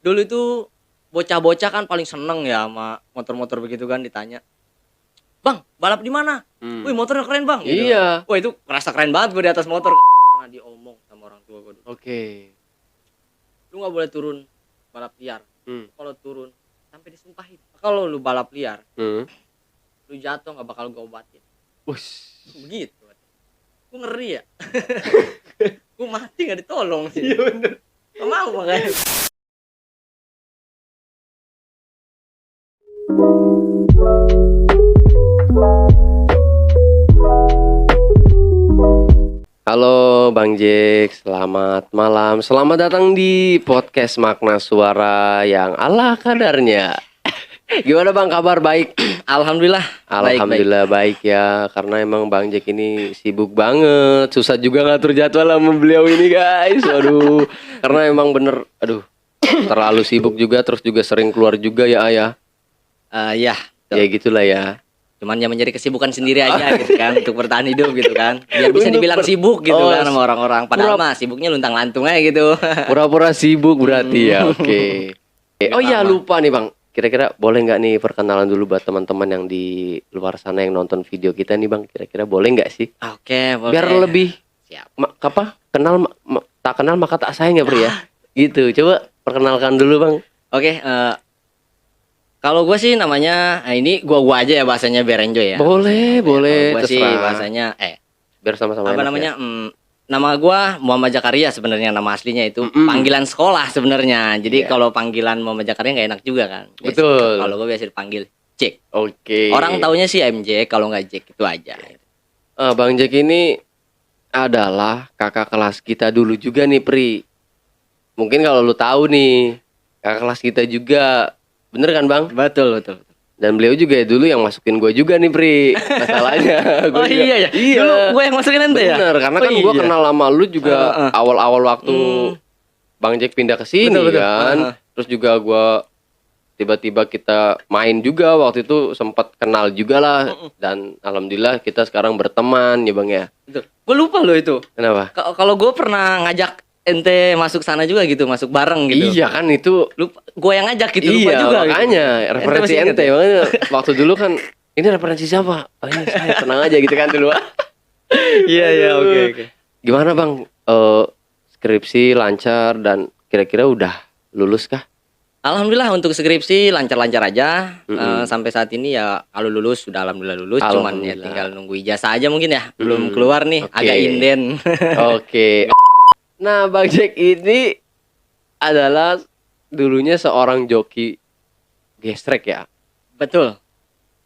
Dulu itu bocah-bocah kan paling seneng ya sama motor-motor begitu kan, ditanya, "Bang, balap di mana?" "Wih, motornya keren, Bang." Gitu. Iya. Wah, itu ngerasa keren banget gue di atas motor. Pernah diomong sama orang tua gue dulu. Oke. Lu nggak boleh turun balap liar. Hmm. Kalau turun sampai disumpahin. Kalau lu balap liar, Hmm. lu jatuh nggak bakal gue obatin. Wush. Begitu. Gue ngeri ya. Gue mati nggak ditolong sih. Iya bener. Gak mau makanya. Halo Bang Jack, selamat malam. Selamat datang di podcast Makna Suara yang ala kadarnya. Gimana Bang, kabar? Baik? Alhamdulillah. Alhamdulillah baik ya. Karena emang Bang Jack ini sibuk banget. Susah juga ngatur jadwal sama beliau ini guys. Waduh. Karena emang bener, terlalu sibuk juga. Terus juga sering keluar juga ya Ayah. Ya. Ya gitulah ya. Cuman ya menjadi kesibukan sendiri aja gitu kan, untuk bertahan hidup gitu kan, biar bisa dibilang sibuk gitu kan sama orang-orang, padahal mah sibuknya luntang-lantung aja gitu. Pura-pura sibuk berarti ya. Oke. Oh iya, lupa nih Bang, kira-kira boleh nggak nih perkenalan dulu buat teman-teman yang di luar sana yang nonton video kita nih Bang, kira-kira boleh nggak sih? Oke, boleh. Biar lebih siap. Kenal tak kenal maka tak sayang ya Bro ya. Gitu, coba perkenalkan dulu Bang. Oke, kalau gue sih namanya, ini gua aja ya bahasanya biar enjoy ya. Boleh. Gue sih bahasanya, biar sama-sama apa enak namanya? ya. Nama gua Muhammad Zakaria sebenarnya, nama aslinya itu panggilan sekolah sebenarnya. Jadi kalau panggilan Muhammad Zakaria nggak enak juga kan. Betul. Kalau gue biasa dipanggil Jack. Oke. Orang taunya sih MJ, kalau nggak Jack itu aja. Bang Jack ini adalah kakak kelas kita dulu juga nih Pri. Mungkin kalau lu tahu nih, kakak kelas kita juga. Bener kan Bang? Betul. Dan beliau juga ya dulu yang masukin gue juga nih Pri. Masalahnya Oh iya ya? Iya. Dulu gue yang masukin ente ya? Bener, karena kan gue kenal sama lu juga awal-awal waktu Bang Jack pindah ke sini kan. Terus juga gue tiba-tiba kita main juga waktu itu, sempat kenal juga lah. Dan alhamdulillah kita sekarang berteman ya Bang ya. Gue lupa loh itu. Kenapa? Kalau gue pernah ngajak ente masuk sana juga gitu, masuk bareng gitu. Iya kan itu. Lupa, gue yang ngajak gitu, lupa iya, juga. Makanya gitu. referensi ente. Makanya waktu dulu kan, ini referensi siapa? Oh ini saya, tenang aja gitu kan dulu. Iya, oke. Gimana Bang, skripsi lancar dan kira-kira udah lulus kah? Alhamdulillah untuk skripsi lancar-lancar aja. Sampai saat ini ya kalau lulus sudah alhamdulillah lulus. Cuman ya tinggal nunggu ijazah aja mungkin ya. Belum keluar nih, agak inden. Oke. Nah Bang Jack ini adalah dulunya seorang joki gesrek ya? Betul.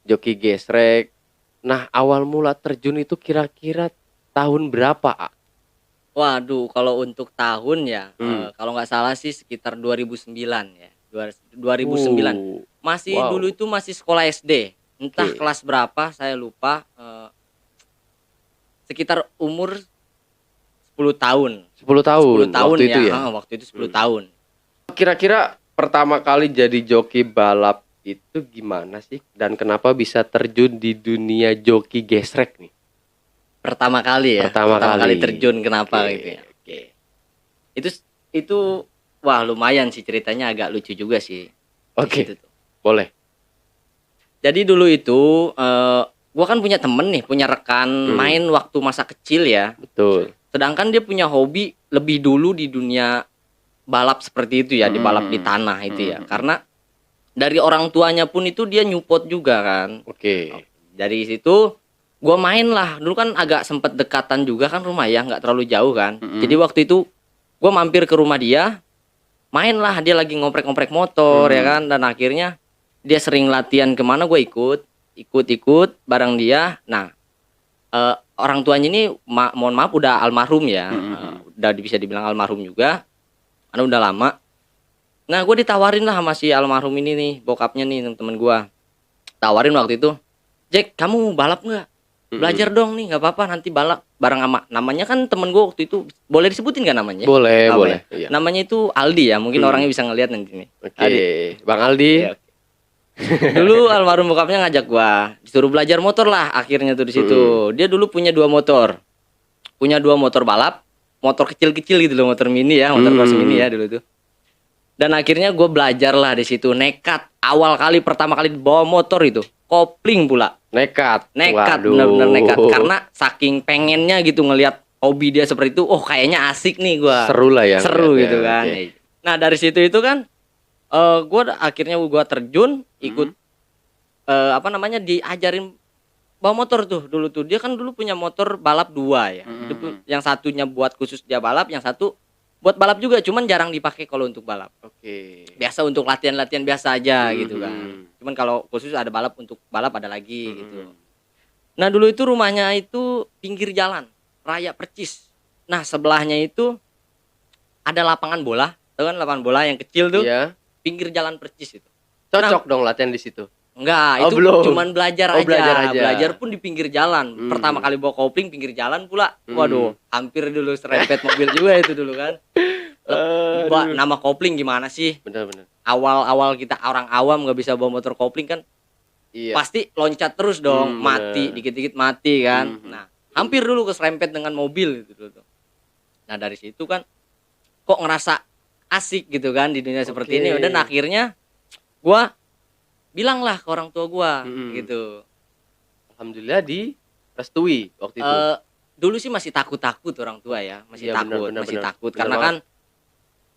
Joki gesrek. Nah awal mula terjun itu kira-kira tahun berapa? Waduh, kalau untuk tahun ya, kalau nggak salah sih sekitar 2009 ya. 2009. Dulu itu masih sekolah SD. Entah kelas berapa saya lupa. Sekitar umur 10 tahun. 10 tahun waktu ya. Itu ya. Waktu itu 10 tahun. Kira-kira pertama kali jadi joki balap itu gimana sih? Dan kenapa bisa terjun di dunia joki gesrek nih? Pertama kali ya. Pertama kali terjun kenapa gitu ya. Itu wah lumayan sih, ceritanya agak lucu juga sih. Oke. Boleh. Jadi dulu itu gua kan punya temen nih, punya rekan main waktu masa kecil ya. Betul. Sedangkan dia punya hobi lebih dulu di dunia balap seperti itu ya, di balap di tanah itu ya. Karena dari orang tuanya pun itu dia nyupport juga kan. Oke. Dari situ gua main lah. Dulu kan agak sempet dekatan juga kan rumah ya, nggak terlalu jauh kan. Jadi waktu itu gua mampir ke rumah dia, main lah, dia lagi ngoprek-ngoprek motor ya kan. Dan akhirnya dia sering latihan kemana, gue ikut bareng dia. Nah orang tuanya ini mohon maaf udah almarhum ya. Udah bisa dibilang almarhum juga, karena udah lama. Nah gue ditawarin lah sama si almarhum ini nih, bokapnya nih, temen gue tawarin waktu itu, Jack kamu balap nggak? Belajar dong nih, nggak apa-apa, nanti balap bareng sama, namanya kan temen gue waktu itu, boleh disebutin nggak namanya? Boleh. Iya. Namanya itu Aldi ya, mungkin orangnya bisa ngelihat nanti nih. Oke. Bang Aldi. Ya, dulu almarhum bokapnya ngajak gua, disuruh belajar motor lah akhirnya tuh di situ. Dia dulu punya 2 motor. Punya 2 motor balap, motor kecil-kecil gitu loh, motor mini ya, motor cross mini ya dulu tuh. Dan akhirnya gue belajar lah di situ, nekat. Awal kali pertama kali bawa motor itu kopling pula. Nekat. Nekat, Waduh. bener-bener nekat. Karena saking pengennya gitu ngelihat hobi dia seperti itu, oh kayaknya asik nih gue. Seru lah ya. Seru ngeliatnya. gitu kan. Oke. Nah dari situ itu kan, gue akhirnya gue terjun ikut diajarin bawa motor tuh dulu tuh. Dia kan dulu punya motor balap 2 ya. Yang satunya buat khusus dia balap, yang satu buat balap juga, cuman jarang dipakai kalau untuk balap. Oke. Biasa untuk latihan-latihan biasa aja gitu kan. Cuman kalau khusus ada balap, untuk balap ada lagi gitu. Nah dulu itu rumahnya itu pinggir jalan raya Percis. Nah sebelahnya itu ada lapangan bola, tahu kan lapangan bola yang kecil tuh, Iya. pinggir jalan Percis itu. Cocok dong latihan di situ. Enggak, Oh, itu belum. cuman belajar Oh, aja. belajar aja. Belajar pun di pinggir jalan. Pertama kali bawa kopling pinggir jalan pula. Waduh, hampir dulu serempet mobil juga itu dulu kan. Nama kopling gimana sih? Benar-benar. Awal-awal kita orang awam nggak bisa bawa motor kopling kan, Iya. pasti loncat terus dong, mati, bener. dikit-dikit mati kan. Nah, hampir dulu keserempet dengan mobil gitu dulu tuh. Nah, dari situ kan kok ngerasa asik gitu kan di dunia seperti ini. Dan akhirnya gua bilang lah ke orang tua gua gitu. Alhamdulillah direstui waktu itu. Dulu sih masih takut-takut orang tua ya, masih Iya, takut, benar, masih benar. takut Benar karena banget. kan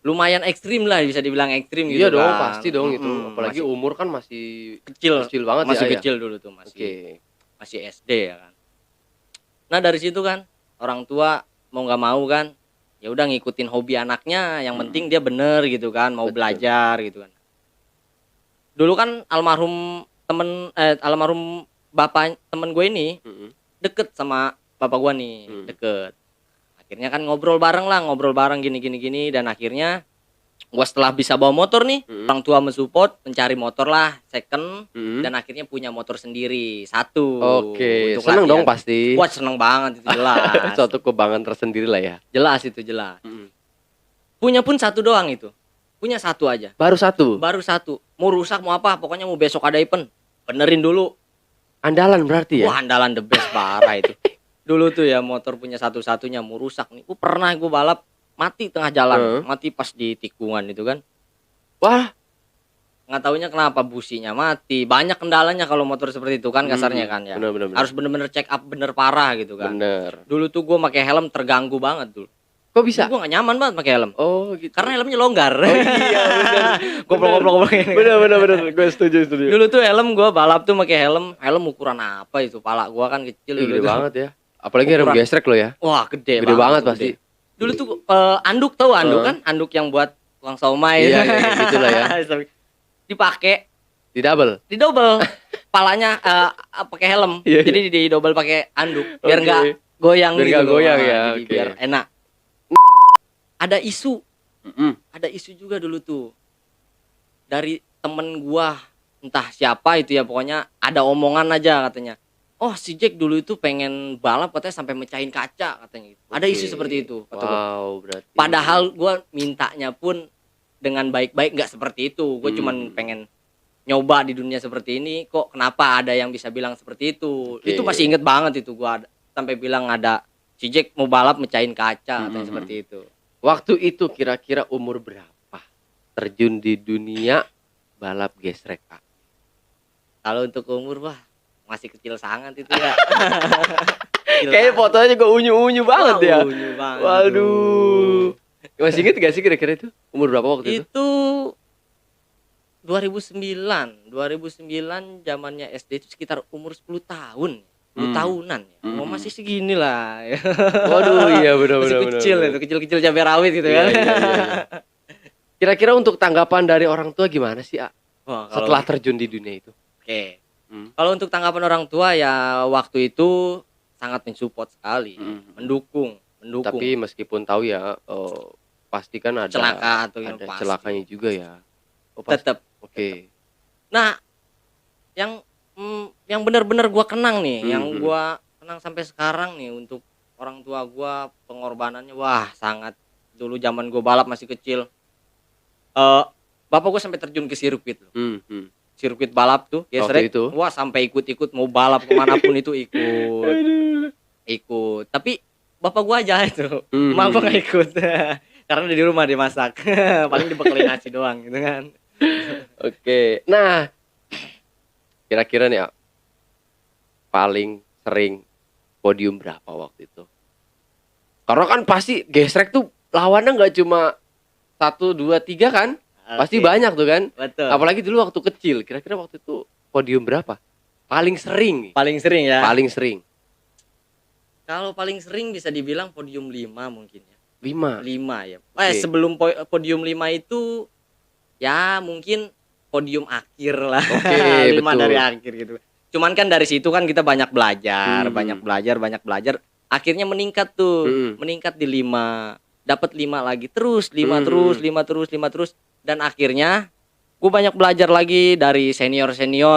lumayan ekstrim lah, bisa dibilang ekstrim gitu Iya dong, kan. pasti dong itu. Apalagi masih umur kan masih kecil banget masih ya. kecil dulu tuh, masih Oke. masih SD ya kan. Nah dari situ kan orang tua mau nggak mau kan, ya udah ngikutin hobi anaknya, yang penting dia bener gitu kan, mau Betul. belajar gitu kan. Dulu kan almarhum bapak temen gue ini deket sama bapak gua nih, deket. Akhirnya kan ngobrol bareng gini dan akhirnya gua setelah bisa bawa motor nih, orang tua mensupport mencari motor lah second, dan akhirnya punya motor sendiri satu. Oke, untuk seneng dong latihan. pasti. Wah seneng banget itu jelas. Suatu kebanggaan tersendiri lah ya. Jelas itu jelas. Punya pun satu doang itu, punya satu aja. Baru satu. Mau rusak mau apa, pokoknya mau besok ada event, benerin dulu. Andalan berarti ya. Wah andalan the best parah itu. Dulu tuh ya motor punya satu-satunya mau rusak nih. Pernah gue balap mati tengah jalan, mati pas di tikungan itu kan. Wah, Nggak taunya kenapa businya mati. Banyak kendalanya kalau motor seperti itu kan kasarnya kan ya. bener. Harus bener-bener check up bener parah gitu kan. Bener. Dulu tuh gue pakai helm terganggu banget dulu. Kok bisa? Gue gak nyaman banget pakai helm. Oh gitu. Karena helmnya longgar. Oh iya bener. Goblok-goblok ini. Bener. Gue setuju. Dulu tuh helm gue balap tuh pakai helm ukuran apa itu? Pala gue kan kecil Gede dulu tuh. banget ya. Apalagi helm gesrek lo ya. Wah gede banget tuh, pasti. Dulu tuh anduk tahu anduk kan? Anduk yang buat tukang somai. Iya, gitu lah ya. Dipakai, Di double. palanya pakai helm. Iya. Jadi di double pakai anduk biar Oke. nggak goyang Biar gitu nggak loh. goyang Nah, ya, jadi oke. biar enak. Ada isu juga dulu tuh dari temen gua, entah siapa itu ya, pokoknya ada omongan aja katanya. Oh si Jack dulu itu pengen balap katanya sampai mecahin kaca katanya gitu. Ada isu seperti itu kata gua. Wow, berarti. Padahal gua mintanya pun dengan baik-baik, nggak seperti itu. Gue cuman pengen nyoba di dunia seperti ini. Kok kenapa ada yang bisa bilang seperti itu? Itu masih inget banget itu, gua sampai bilang ada si Jack mau balap mecahin kaca katanya seperti itu. Waktu itu kira-kira umur berapa terjun di dunia balap gesrek, Kak? Kalau untuk umur wah masih kecil sangat itu ya. Kayaknya fotonya juga unyu-unyu banget ya. Unyu banget. Waduh. Masih inget gak sih kira-kira itu? Umur berapa waktu itu? Itu 2009 zamannya SD itu sekitar umur 10 tahun. 10 tahunan ya. Oh, masih segini lah. Waduh, iya benar. Masih kecil itu, kecil-kecil cabai rawit gitu kan. Iya. Kira-kira untuk tanggapan dari orang tua gimana sih, A? Wah, Setelah terjun di dunia itu? Oke. Kalau untuk tanggapan orang tua ya waktu itu sangat mensupport sekali, mendukung. Tapi meskipun tahu ya, pasti kan ada celaka atau yang ada pasti. celakanya juga ya. Oh, pasti. Tetap. Oke. Nah, yang benar-benar gua kenang nih, yang gua kenang sampai sekarang nih untuk orang tua gua, pengorbanannya wah sangat. Dulu zaman gua balap masih kecil, bapak gua sampai terjun ke sirkuit loh. Sirkuit balap tuh, gesrek. itu? Wah sampai ikut mau balap kemanapun itu ikut. Tapi bapak gua aja itu, emak gua nggak ikut. Karena di rumah dimasak. Paling dibekelin nasi doang gitu kan. Oke. Nah, kira-kira nih, A, paling sering podium berapa waktu itu? Karena kan pasti gesrek tuh lawannya nggak cuma 1, 2, 3 kan? Pasti Oke. banyak tuh kan? Betul. Apalagi dulu waktu kecil. Kira-kira waktu itu podium berapa? Paling sering nih. Paling sering ya. Paling sering. Kalau paling sering bisa dibilang podium 5 mungkin ya. 5. 5 ya. Oke. Sebelum podium 5 itu ya mungkin podium akhir lah. Oke, 5 betul. dari akhir gitu. Cuman kan dari situ kan kita banyak belajar, Hmm. banyak belajar. Akhirnya meningkat tuh, meningkat di 5. Dapat 5 lagi terus, 5 terus, 5 terus. Dan akhirnya gue banyak belajar lagi dari senior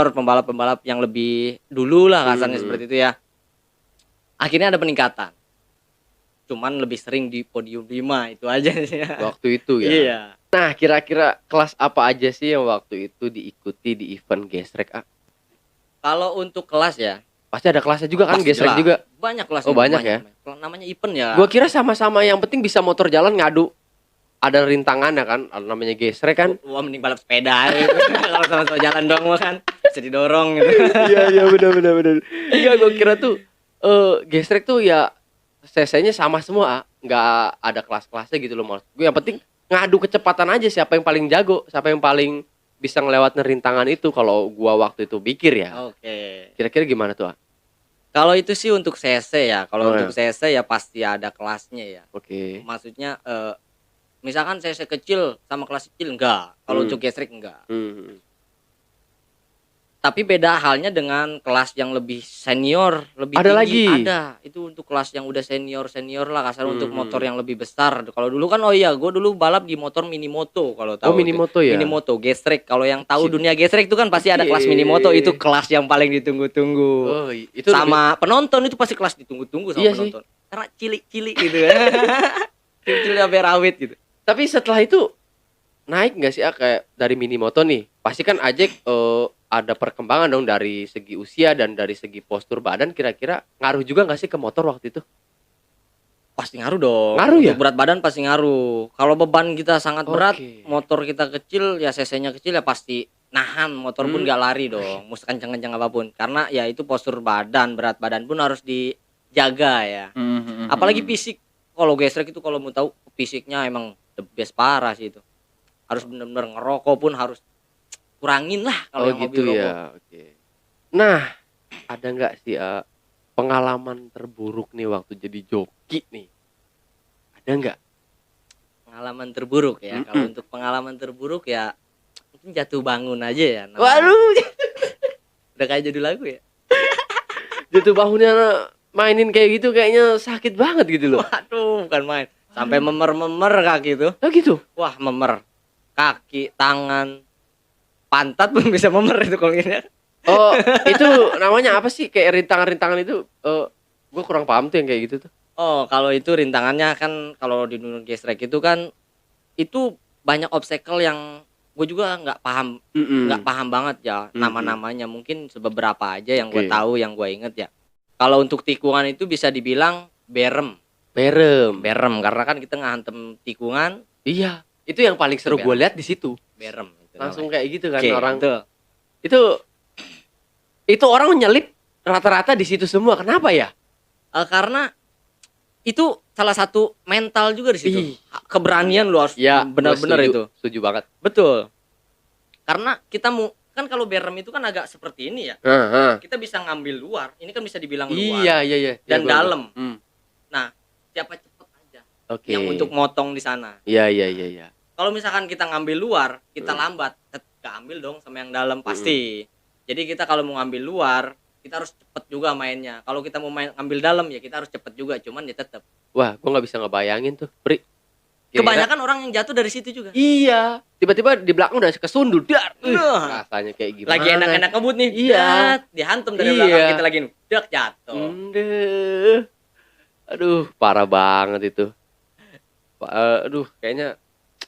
pembalap yang lebih dulu lah kasarnya seperti itu ya. Akhirnya ada peningkatan. Cuman lebih sering di podium 5 itu aja sih ya. Waktu itu ya. Iya. Nah, kira-kira kelas apa aja sih yang waktu itu diikuti di event gesrek, A? Kalau untuk kelas ya, Pasti ada kelasnya juga kan, pasti gesrek lah. juga. Banyak kelasnya. Oh, banyak ya? Namanya event ya. Gua kira sama-sama yang penting bisa motor jalan ngadu. Ada rintangannya kan, namanya gesrek kan. Wah, mending balap sepeda gitu. Kalau sama-sama jalan dong mah kan bisa didorong gitu. Iya benar. Enggak, gua kira tuh gesrek tuh ya cc-nya sama semua, A. Nggak ada kelas-kelasnya gitu loh, Mas. Gue yang penting ngadu kecepatan aja, siapa yang paling jago, siapa yang paling bisa ngelewatin rintangan itu kalau gua waktu itu pikir ya. Oke. Kira-kira gimana tuh, A? Kalau itu sih untuk CC ya. Kalau Oh, untuk CC ya pasti ada kelasnya ya. Oke. Maksudnya misalkan CC kecil sama kelas kecil enggak. Kalau untuk gesrek enggak. Hmm. Tapi beda halnya dengan kelas yang lebih senior, lebih Ada tinggi. lagi? Ada. Itu untuk kelas yang udah senior lah kasar untuk motor yang lebih besar. Kalau dulu kan gue dulu balap di motor Minimoto kalau tahu. Oh, Minimoto ya? Minimoto, gesrek. Kalau yang tahu Kecil. dunia gesrek itu kan pasti ada kelas Oke. Minimoto, itu kelas yang paling ditunggu-tunggu. Oh, itu Sama penonton itu pasti kelas ditunggu-tunggu sama Iya sih. penonton. Karena cilik-cilik gitu ya. Cilik sampai rawit gitu. Tapi setelah itu naik nggak sih, kayak dari Minimoto nih? Pasti kan Ajek ada perkembangan dong dari segi usia dan dari segi postur badan. Kira-kira ngaruh juga nggak sih ke motor waktu itu? Pasti ngaruh dong. Ngaruh ya? Untuk berat badan pasti ngaruh. Kalau beban kita sangat berat, Oke. motor kita kecil, ya cc-nya kecil ya pasti nahan. Motor pun nggak lari dong. Mau kenceng-kenceng apapun. Karena ya itu postur badan, berat badan pun harus dijaga ya. Apalagi fisik. Kalau gesrek itu kalau mau tahu fisiknya emang the best parah sih itu. Harus bener-bener ngerokok pun harus kurangin lah kalau yang gitu hobi rokok. ya. Oke. Nah, ada nggak sih pengalaman terburuk nih waktu jadi joki nih? Ada nggak? Pengalaman terburuk ya. Kalau untuk pengalaman terburuk ya mungkin jatuh bangun aja ya. namanya. Waduh, Udah kayak judul lagu ya. jatuh bangunnya mainin kayak gitu kayaknya sakit banget gitu loh. Waduh, bukan main. Sampai memer-memer kaki itu. Oh gitu? Wah, memer. Kaki, tangan, pantat pun bisa memer itu kalau gini. Oh, itu namanya apa sih? Kayak rintangan-rintangan itu gue kurang paham tuh yang kayak gitu tuh. Oh, kalau itu rintangannya kan kalau di dunia gesrek itu kan itu banyak obstacle yang gue juga nggak paham banget ya nama-namanya. Mungkin beberapa aja yang gue Oke. tahu, yang gue inget ya. Kalau untuk tikungan itu bisa dibilang berem karena kan kita ngantem tikungan Iya, itu yang paling seru gue lihat di situ. berem itu Langsung namanya. kayak gitu kan Oke, orang. betul. Itu orang menyelip rata-rata di situ semua. Kenapa ya? Karena itu salah satu mental juga di situ. Ih. Keberanian lu harus Ya, benar-benar gua itu. Setuju banget. Betul. Karena kita mau kan kalau berem itu kan agak seperti ini ya. Heeh. Kita bisa ngambil luar. Ini kan bisa dibilang luar. Iya. Dan Iya, gua- dalam. Hmm. Nah, siapa cepet aja Oke. yang untuk motong di sana. Iya. Kalau misalkan kita ngambil luar, kita lambat, gak ambil dong sama yang dalam pasti. Jadi kita kalau mau ngambil luar, kita harus cepet juga mainnya. Kalau kita mau ngambil dalam ya kita harus cepet juga, cuman ya tetap. Wah, gue nggak bisa ngebayangin tuh, Pri. Kebanyakan orang yang jatuh dari situ juga. Iya. Tiba-tiba di belakang udah kesundul. Dar. Rasanya kayak gimana? Lagi enak-enak ngebut nih. Iya. dat, dihantam dari Iya. belakang kita lagi dak jatuh. Ndeh. Aduh, parah banget itu. Aduh, kayaknya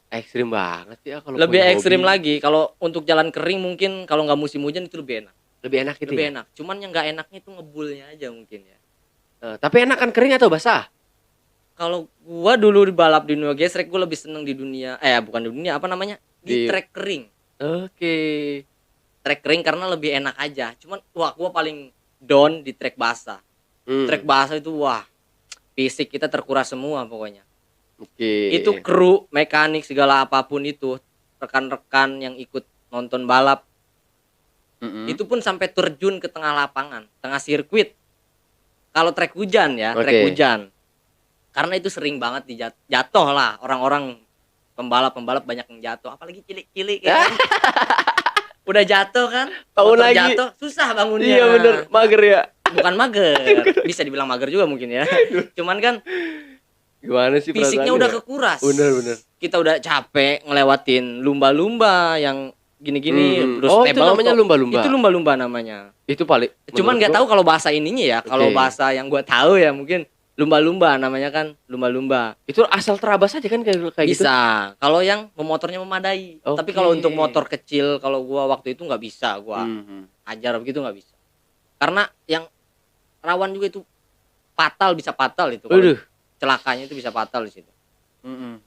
ekstrim banget ya kalau Lebih punya ekstrim hobi. lagi kalau untuk jalan kering mungkin kalau nggak musim hujan itu lebih enak. Lebih enak gitu Lebih ya. enak. Cuman yang nggak enaknya itu ngebulnya aja mungkin ya. Tapi enak kan kering atau basah? Kalau gua dulu di balap di dunia gesrek, gua lebih seneng di dunia bukan di dunia, apa namanya, di Di trek kering. Oke. Trek kering karena lebih enak aja. Cuman wah, gua paling down di trek basah. Trek Hmm. basah itu wah, fisik kita terkuras semua pokoknya. Oke. Itu kru, mekanik, segala apapun itu, rekan-rekan yang ikut nonton balap, Mm-mm. itu pun sampai terjun ke tengah lapangan, tengah sirkuit. Kalau trek hujan ya, trek Oke. hujan. Karena itu sering banget jatuh lah orang-orang, pembalap-pembalap banyak yang jatuh, apalagi cilik-cilik ya kan. Udah jatuh kan, Bangun motor lagi. jatuh, susah bangunnya. Iya bener, mager ya. Bukan mager, bisa dibilang mager juga mungkin ya. Cuman kan Gimana sih fisiknya perasaannya udah ya? kekuras. Bener. Kita udah capek ngelewatin lumba-lumba yang gini-gini, terus Oh, itu table namanya top. lumba-lumba. Itu lumba-lumba namanya. Itu paling Cuman nggak tahu kalau bahasa ininya ya. Kalau Oke. bahasa yang gua tahu ya mungkin lumba-lumba namanya kan, lumba-lumba. itu asal terabas aja kan kayak gitu. Bisa. Kalau yang motornya memadai. Tapi kalau Oke. untuk motor kecil, kalau gua waktu itu nggak bisa gua Mhm. ajar begitu, nggak bisa. Karena yang rawan juga itu bisa fatal itu. Kalau Waduh. celakanya itu bisa fatal di situ. Mhm.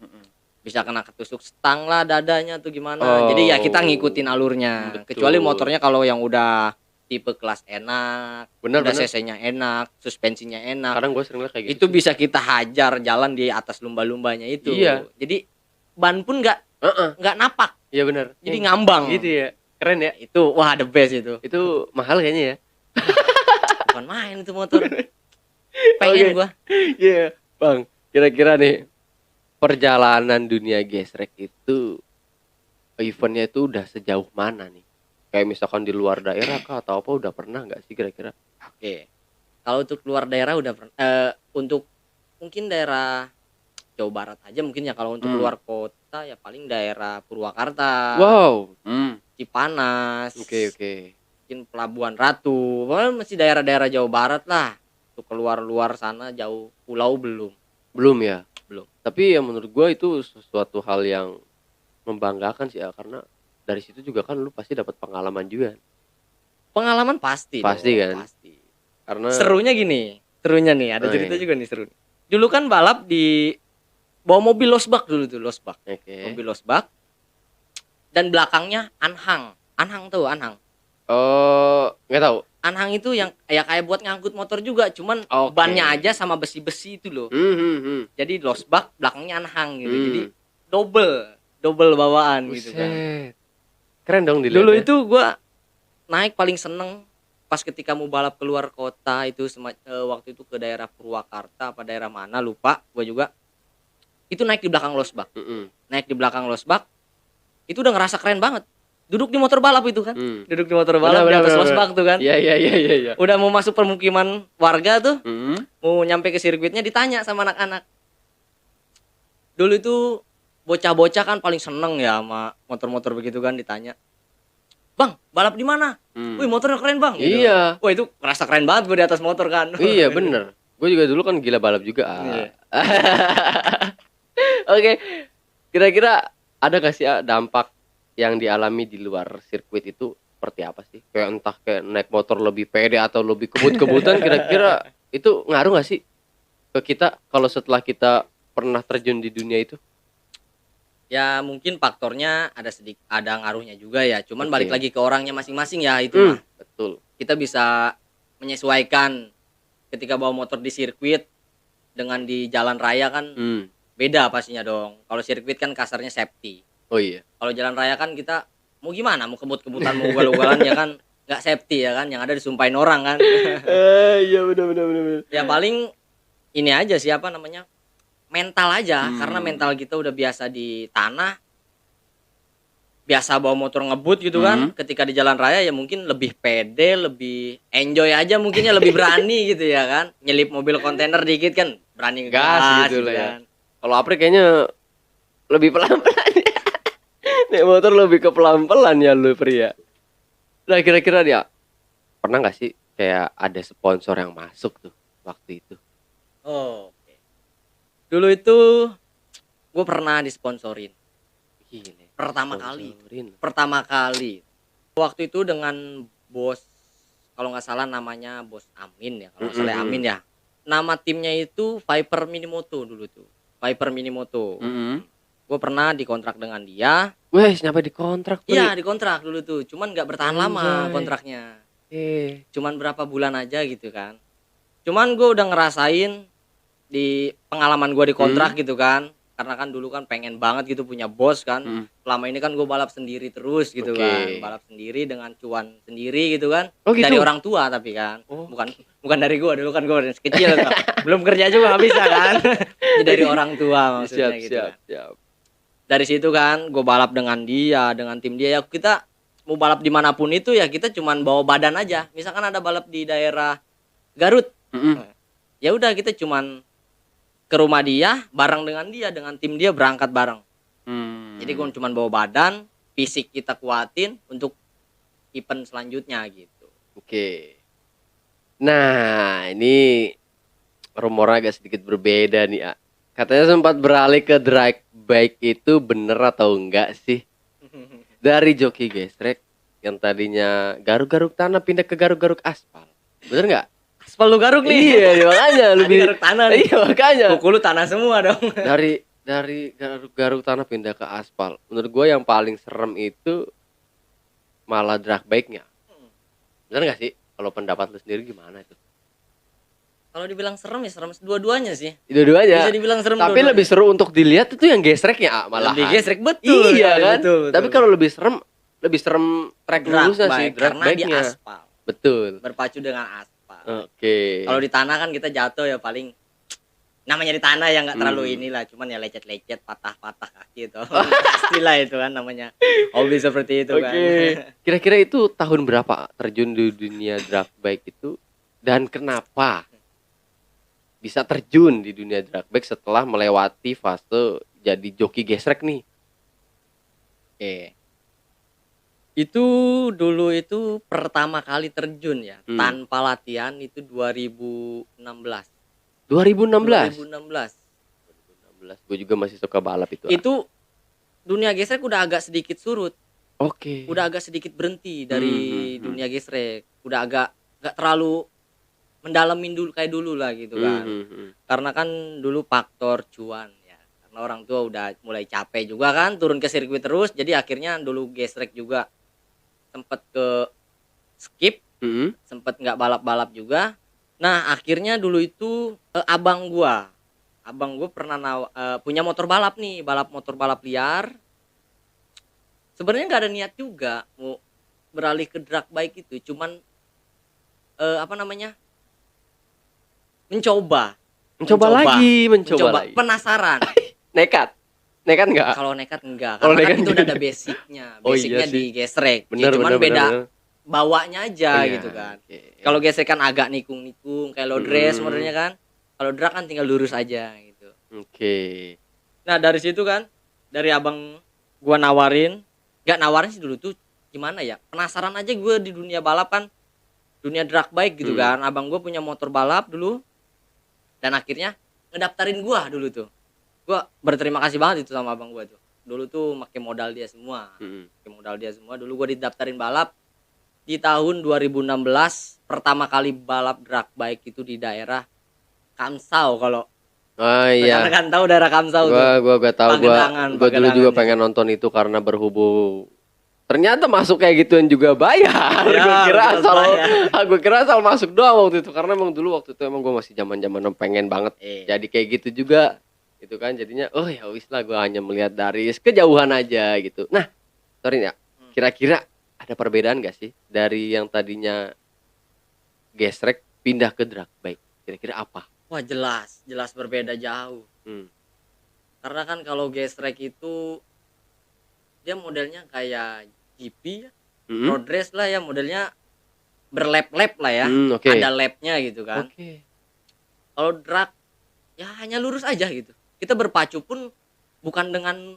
Bisa kena ketusuk stang lah dadanya tuh gimana. Oh. Jadi ya kita ngikutin alurnya. Betul. Kecuali motornya kalau yang udah tipe kelas enak, Bener. udah cc-nya enak, suspensinya enak. Sekarang gue sering liat kayak gitu. Itu bisa kita hajar jalan di atas lumba-lumbanya itu. Iya. Jadi ban pun nggak napak. Iya bener. Jadi ngambang. Gitu ya. Keren ya. Itu wah the best itu. Itu mahal kayaknya ya. Bukan main itu motor. Pengen Oke. gua. Iya, Bang. Kira-kira nih perjalanan dunia gesrek itu eventnya itu udah sejauh mana nih? Kayak misalkan di luar daerah kah atau apa udah pernah nggak sih kira-kira? Oke. Kalau untuk luar daerah udah untuk mungkin daerah Jawa Barat aja mungkin ya. Kalau untuk luar kota ya paling daerah Purwakarta, Wow. Cipanas, Oke. mungkin Pelabuhan Ratu. Pokoknya masih daerah-daerah Jawa Barat lah. Untuk keluar-luar sana jauh pulau belum. Belum ya? Belum. Tapi ya menurut gua itu sesuatu hal yang membanggakan sih ya, karena dari situ juga kan lu pasti dapat pengalaman juga. Pengalaman pasti Pasti dong, kan? pasti. Karena Serunya gini, serunya nih ada Oh, cerita iya. juga nih seru. Dulu kan balap di bawa mobil losbak dulu tuh, losbak. Oke. Mobil losbak dan belakangnya anhang. Anhang tuh, anhang. Oh, nggak tahu. Anhang itu yang ya kayak buat ngangkut motor juga, cuman Oke. bannya aja sama besi-besi itu loh. Jadi losbak belakangnya anhang gitu. Jadi double bawaan gitu kan. Buset. Keren dong dilihat. Dulu itu gua naik paling seneng pas ketika mau balap keluar kota itu waktu itu ke daerah Purwakarta apa daerah mana lupa gua juga. Itu naik di belakang losbak. Naik di belakang losbak itu udah ngerasa keren banget. Duduk di motor balap itu kan. Duduk di motor balap di atas losbak tuh kan. Iya. Udah mau masuk permukiman warga tuh, mau nyampe ke sirkuitnya ditanya sama anak-anak. Dulu itu bocah-bocah kan paling seneng ya sama motor-motor begitu kan, ditanya, "Bang, balap di mana?" "Wih, motornya keren, Bang." Gitu. Iya. Wah, itu ngerasa keren banget gue di atas motor kan. Iya bener. Gue juga dulu kan gila balap juga. Iya. Oke. Kira-kira ada gak sih dampak yang dialami di luar sirkuit itu seperti apa sih? Kayak entah kayak naik motor lebih pede atau lebih kebut-kebutan, kira-kira itu ngaruh gak sih ke kita kalau setelah kita pernah terjun di dunia itu? Ya mungkin faktornya ada ngaruhnya juga ya. Cuman Oke. balik lagi ke orangnya masing-masing ya itu mah. Betul. Kita bisa menyesuaikan ketika bawa motor di sirkuit dengan di jalan raya kan beda pastinya dong. Kalau sirkuit kan kasarnya safety. Oh iya. Kalau jalan raya kan kita mau gimana, mau kebut-kebutan, mau ugal-ugalan ya kan nggak safety ya kan, yang ada disumpahin orang kan. Iya benar. Ya paling ini aja sih apa namanya, mental aja, karena mental kita udah biasa di tanah, biasa bawa motor ngebut gitu kan, ketika di jalan raya ya mungkin lebih pede, lebih enjoy aja mungkinnya, lebih berani gitu ya kan, nyelip mobil kontainer dikit kan berani Gas ngegas gitu gitu lah ya. kan. Kalau Apri kayaknya lebih pelan-pelan ya. Naik motor lebih ke pelan-pelan ya lu pria. Nah kira-kira dia pernah gak sih kayak ada sponsor yang masuk tuh waktu itu? Oh, oke. Dulu itu gue pernah disponsorin Gile. pertama Sponsorin. kali. Waktu itu dengan bos, kalau nggak salah namanya bos Amin ya, kalau nggak salah Amin ya. nama timnya itu Viper Minimoto dulu tuh. Viper Minimoto. Gue pernah dikontrak dengan dia. Wes, nyampe dikontrak tuh. Iya, dikontrak dulu tuh. Cuman nggak bertahan lama kontraknya. Eh. Cuman berapa bulan aja gitu kan. Cuman gue udah ngerasain di pengalaman gue dikontrak gitu kan. Karena kan dulu kan pengen banget gitu punya bos kan. Selama ini kan gue balap sendiri terus gitu kan. Balap sendiri dengan cuan sendiri gitu kan. Oh, gitu? Dari orang tua tapi kan. Bukan dari gue, dulu kan gue masih kecil kan. Belum kerja juga gak bisa kan. Jadi dari orang tua maksudnya gitu kan. Dari situ kan gue balap dengan dia, dengan tim dia ya, kita mau balap dimanapun itu ya kita cuman bawa badan aja. Misalkan ada balap di daerah Garut, ya udah kita cuman ke rumah dia, bareng dengan dia, dengan tim dia berangkat bareng. Jadi gue cuman bawa badan, fisik kita kuatin untuk event selanjutnya gitu. Oke. Nah, ini rumornya agak sedikit berbeda nih, A. Katanya sempat beralih ke drag bike, itu bener atau enggak sih? Dari joki gesrek yang tadinya garuk-garuk tanah pindah ke garuk-garuk aspal. Bener nggak? Aspal lu garuk nih. Iya, makanya lebih garuk tanah nih. Iya, makanya. Kuku lu tanah semua dong. Dari garuk-garuk tanah pindah ke aspal. Menurut gue yang paling serem itu malah drag bike-nya. Bener nggak sih? Kalau pendapat lu sendiri gimana itu? Kalau dibilang serem ya serem dua-duanya sih. Dua-duanya. Bisa dibilang serem. Tapi lebih seru untuk dilihat itu yang gesreknya, malah. Lebih gesrek betul. Iya kan? Betul. Tapi kalau lebih serem track lulusnya sih, drag karena di bike-nya. aspal. Betul. Berpacu dengan aspal. Oke. Kalau di tanah kan kita jatuh ya paling namanya di tanah ya nggak terlalu inilah, cuman ya lecet-lecet, patah-patah kaki itu. Pastilah itu kan namanya hobi seperti itu kan. Kira-kira itu tahun berapa terjun di dunia drag bike itu, dan kenapa bisa terjun di dunia drag bike setelah melewati fase jadi joki gesrek nih? Oke. Itu dulu itu pertama kali terjun ya, tanpa latihan itu 2016. 2016. 2016. Gue juga masih suka balap itu. Itu dunia gesrek udah agak sedikit surut. Oke. Udah agak sedikit berhenti dari dunia gesrek. Udah agak gak terlalu mendalamin dulu kayak dulu lah gitu kan. Karena kan dulu faktor cuan ya. Karena orang tua udah mulai capek juga kan turun ke sirkuit terus. Jadi akhirnya dulu gesrek juga sempet ke skip, sempet nggak balap-balap juga. Nah akhirnya dulu itu abang gua pernah punya motor balap nih, motor balap liar. Sebenarnya nggak ada niat juga mau beralih ke drag bike itu, cuman mencoba lagi, penasaran. Nekat nggak? Kalau nekat enggak, karena kan itu udah ada basicnya di gesrek. Cuman beda bawanya aja gitu kan. Kalau gesrek kan agak nikung kayak low dress modelnya kan. Kalau drag kan tinggal lurus aja gitu. Nah dari situ kan, dari abang gua nggak nawarin sih dulu tuh gimana ya, penasaran aja gue di dunia balap kan, dunia drag bike gitu kan. Abang gua punya motor balap dulu. Dan akhirnya ngedaftarin gua dulu tuh. Gua berterima kasih banget itu sama abang gua tuh. Dulu tuh pakai modal dia semua. Dulu gua didaftarin balap di tahun 2016. Pertama kali balap drag bike itu di daerah Kamsau kalau. Oh iya. Karena kan tahu daerah Kamsau tuh. Gua tahu. Gua dulu juga pengen nonton itu karena berhubung ternyata masuk kayak gituan juga bayar. Ya, gue kira asal masuk doang waktu itu, karena emang dulu waktu itu emang gue masih zaman pengen banget jadi kayak gitu juga gitu kan. Jadinya oh ya wis lah, gue hanya melihat dari kejauhan aja gitu. Nah sorry ya, kira-kira ada perbedaan gak sih dari yang tadinya gesrek pindah ke drag bike? Kira-kira apa? Wah jelas berbeda jauh. Karena kan kalau gesrek itu dia modelnya kayak GP ya, road race lah ya, modelnya berlap-lap lah ya, ada lapnya gitu kan. Kalau drag ya hanya lurus aja gitu. Kita berpacu pun bukan dengan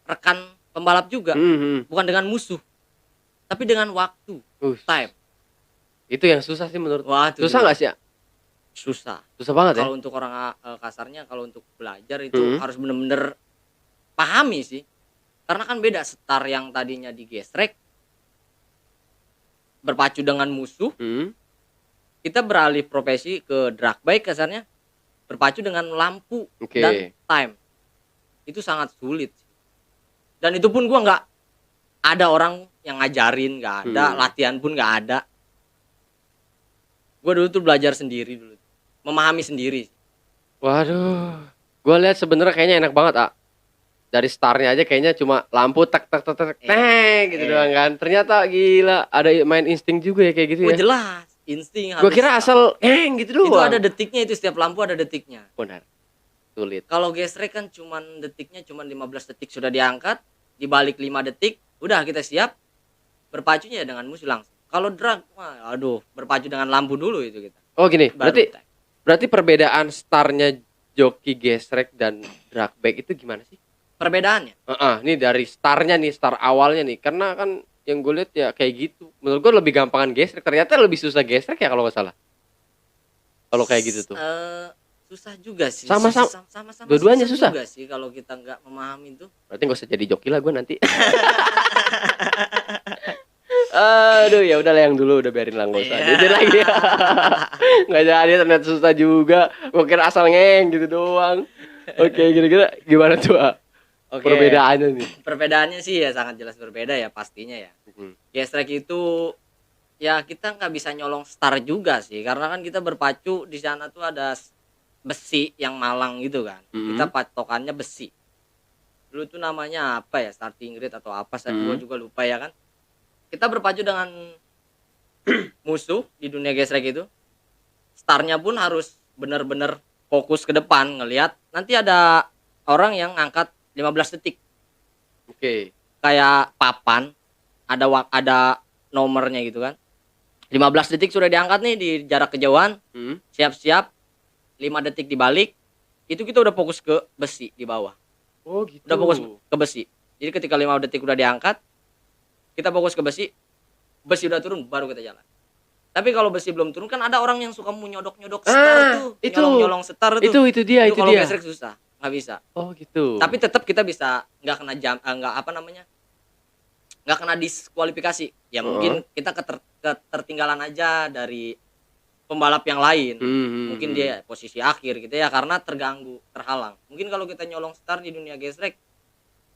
rekan pembalap juga, bukan dengan musuh, tapi dengan waktu, time. Itu yang susah sih menurut. Susah nggak sih ya? Susah banget ya. Kalau untuk orang kasarnya, kalau untuk belajar itu harus bener-bener pahami sih. Karena kan beda setar yang tadinya digesrek berpacu dengan musuh. kita beralih profesi ke drag bike kasarnya berpacu dengan lampu Oke. dan time. Itu sangat sulit. Dan itu pun gua nggak ada orang yang ngajarin, nggak ada, latihan pun nggak ada. Gua dulu tuh belajar sendiri dulu. Memahami sendiri. Waduh. Gua lihat sebenarnya kayaknya enak banget, ah. Dari startnya aja kayaknya cuma lampu tak tak tak tak gitu doang kan. Ternyata gila, ada main insting juga ya kayak gitu Oh ya. jelas, insting Gua kira asal gitu doang. itu ada detiknya, itu setiap lampu ada detiknya. Benar. Sulit. Kalau gesrek kan cuman detiknya cuman 15 detik sudah diangkat, dibalik 5 detik, udah kita siap. Berpacunya ya dengan musuh langsung. Kalau drag, wah, aduh, berpacu dengan lampu dulu itu kita. Oh gini, Baru berarti perbedaan startnya joki gesrek dan drag bike itu gimana sih? perbedaannya. Nih dari startnya nih, star awalnya nih. Karena kan yang gue lihat ya kayak gitu. Menurut gue lebih gampangan gesrek. Ternyata lebih susah gesrek ya kalau nggak salah. Kalau kayak gitu tuh. Susah juga sih. Sama-sama. Sama-sama Dua-duanya susah juga sih kalau kita nggak memahami itu. Berarti nggak usah jadi joki lah gue nanti. Aduh ya udahlah yang dulu udah biarin lah nggak usah jadi lagi. Nggak jadi ternyata susah juga. Gue kira asal gitu doang. Oke kira-kira gimana tuh? Oke. Perbedaannya nih. Perbedaannya sih ya sangat jelas berbeda ya pastinya ya. Gesrek itu ya kita nggak bisa nyolong star juga sih karena kan kita berpacu di sana tuh ada besi yang malang gitu kan. Kita patokannya besi. Dulu tuh namanya apa ya, starting grid atau apa saya juga lupa ya kan. Kita berpacu dengan musuh di dunia gesrek itu. Starnya pun harus bener-bener fokus ke depan ngelihat nanti ada orang yang ngangkat 15 detik. Oke. Kayak papan ada nomornya gitu kan. 15 detik sudah diangkat nih di jarak kejauhan. Siap-siap 5 detik dibalik. Itu kita udah fokus ke besi di bawah. Oh gitu. Udah fokus ke besi. Jadi ketika 5 detik udah diangkat, kita fokus ke besi. Besi udah turun baru kita jalan. Tapi kalau besi belum turun kan ada orang yang suka mau nyodok-nyodok star tuh. Itu. Nyolong-nyolong star tuh. Itu dia. Kalau gesrek susah, nggak bisa. Oh gitu. Tapi tetap kita bisa nggak kena nggak kena diskualifikasi. Ya mungkin kita ketertinggalan aja dari pembalap yang lain. Mungkin dia posisi akhir gitu ya karena terganggu, terhalang. Mungkin kalau kita nyolong star di dunia gesrek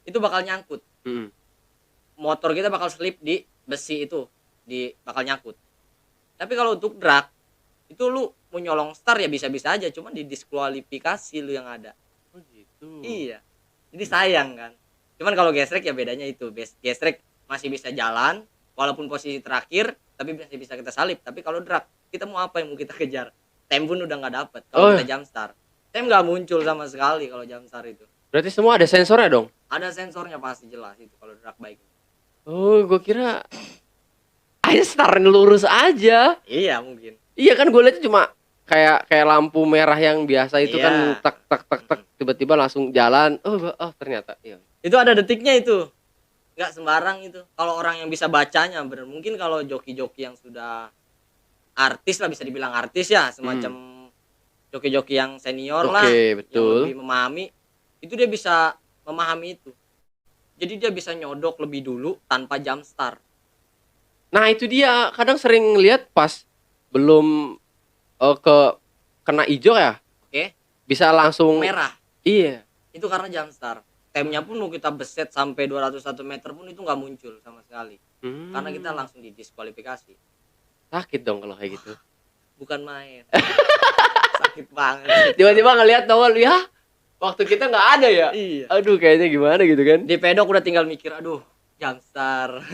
itu bakal nyangkut. Motor kita bakal slip di besi itu, bakal nyangkut. Tapi kalau untuk drag itu lu mau nyolong star ya bisa-bisa aja, cuman didiskualifikasi lu yang ada. Oh gitu. Iya. Jadi sayang kan. Cuman kalau gesrek ya bedanya itu. Gesrek masih bisa jalan walaupun posisi terakhir, tapi masih bisa kita salip. Tapi kalau drag kita mau apa yang mau kita kejar? Tem pun udah nggak dapet kalau kita jump star. Tem nggak muncul sama sekali kalau jump star itu. Berarti semua ada sensornya dong? Ada sensornya pasti jelas itu kalau drag bike. Oh, gue kira aja star lurus aja. Iya mungkin. Iya kan gue lihatnya cuma kayak lampu merah yang biasa itu kan tak tak tak tak tiba-tiba langsung jalan. Oh ternyata iya. Itu ada detiknya itu. Nggak sembarang itu. Kalau orang yang bisa bacanya bener. Mungkin kalau joki-joki yang sudah artis lah bisa dibilang artis ya, semacam joki-joki yang senior lah, betul. yang lebih memahami, itu dia bisa memahami itu. Jadi dia bisa nyodok lebih dulu tanpa jump star. Nah itu dia kadang sering lihat pas belum kena hijau ya. Oke. Bisa langsung merah. Iya. Itu karena jump star. Temnya pun mau kita beset sampai 201 meter pun itu nggak muncul sama sekali. Karena kita langsung didiskualifikasi. Sakit dong kalau kayak gitu. Bukan main. Sakit banget. Tiba-tiba ngelihat towel ya. Waktu kita nggak ada ya. Iya. Aduh kayaknya gimana gitu kan. Di pedok udah tinggal mikir, aduh jump star.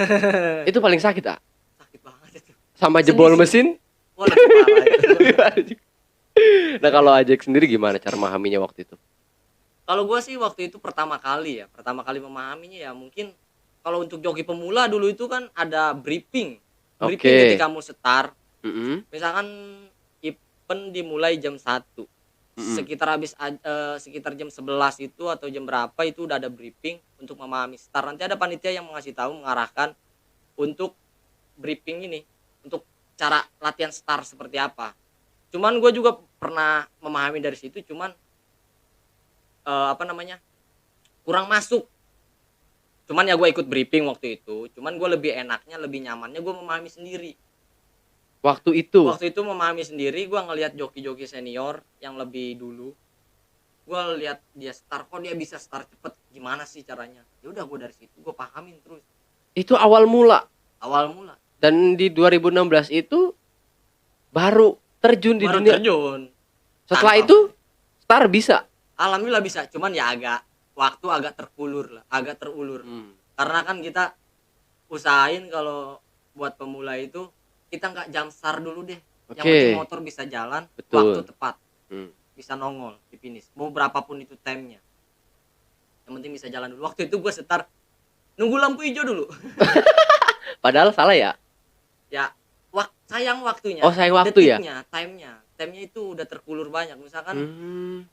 Itu paling sakit ah. Sakit banget itu. Sama jebol mesin. Wah, lebih parah itu. Nah kalau Ajek sendiri gimana cara memahaminya waktu itu? Kalau gue sih waktu itu pertama kali memahaminya ya mungkin kalau untuk joki pemula dulu itu kan ada briefing ketika mau start. Misalkan event dimulai jam 1. Sekitar jam 11 itu atau jam berapa itu udah ada briefing untuk memahami start. Nanti ada panitia yang mengarahkan untuk briefing ini, untuk cara latihan start seperti apa. Cuman gue juga pernah memahami dari situ, cuman kurang masuk. Cuman ya gue ikut briefing waktu itu, cuman gue lebih nyamannya gue memahami sendiri. Waktu itu. Waktu itu memahami sendiri, gua ngelihat joki-joki senior yang lebih dulu. Gua lihat dia start, kok dia bisa start cepet, gimana sih caranya? Ya udah gua dari situ gua pahamin terus. Itu awal mula. Awal mula. Dan di 2016 itu baru terjun di Baru dunia. terjun. Setelah Tanpa itu Star bisa. alhamdulillah bisa, cuman ya waktu agak terulur. Karena kan kita usahain kalau buat pemula itu kita nggak jump start dulu deh. Yang penting motor bisa jalan, Betul. waktu tepat. Hmm. Bisa nongol di finish. Mau berapapun itu time-nya. Yang penting bisa jalan dulu. Waktu itu gue start nunggu lampu hijau dulu. Padahal salah ya. Ya, sayang waktunya. Oh, sayang waktu ya? Detiknya, time-nya itu udah terkulur banyak. Misalkan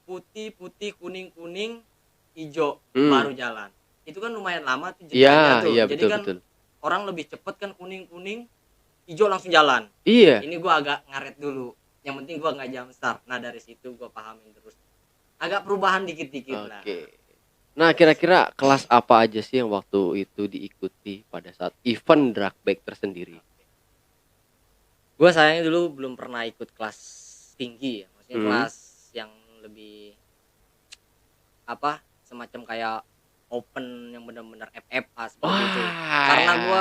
putih, kuning, hijau baru jalan. Itu kan lumayan lama tuh jedanya tuh. Iya, Jadi betul, kan betul. orang lebih cepet kan kuning, hijau langsung jalan. Iya. Ini gua agak ngaret dulu. Yang penting gua nggak jump start. Nah dari situ gua pahamin terus. Agak perubahan dikit-dikit lah. Oke. Nah, kira-kira kelas apa aja sih yang waktu itu diikuti pada saat event drag bike tersendiri? Gua sayangnya dulu belum pernah ikut kelas tinggi ya. Maksudnya kelas yang lebih semacam kayak open yang benar-benar FFA seperti itu. Karena gua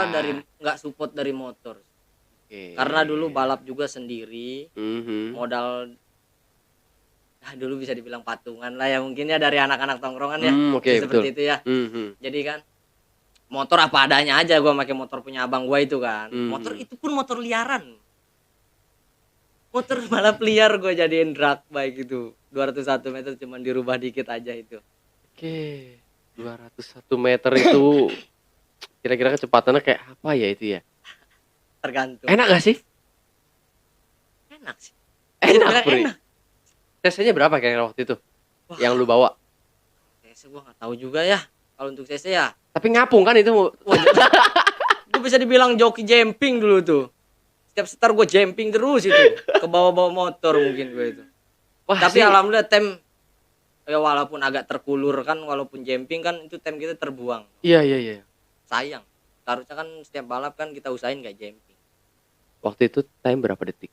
nggak support dari motor. Karena dulu balap juga sendiri, modal dulu bisa dibilang patungan lah ya, mungkin ya dari anak-anak tongkrongan ya, seperti itu ya. Jadi kan motor apa adanya aja, gua pakai motor punya abang gua itu kan. Motor itu pun motor liaran, motor balap liar gua jadiin drag bike itu 201 meter, cuman dirubah dikit aja itu. 201 meter itu kira-kira kecepatannya kayak apa ya itu ya? Tergantung. Enak gak sih? Enak sih. Enak, Bro. CC-nya berapa kira-kira waktu itu? Wah, yang lu bawa? CC gua nggak tahu juga ya. Kalau untuk CC ya. Tapi ngapung kan itu. Gua bisa dibilang joki jumping dulu tuh. Setiap setar gua jumping terus itu. Ke bawah-bawah motor mungkin gua itu. Wah, tapi alhamdulillah ya walaupun agak terkulur kan, walaupun jumping kan itu time kita terbuang. Iya. Sayang. Harusnya kan setiap balap kan kita usahain gak jumping. Waktu itu time berapa detik?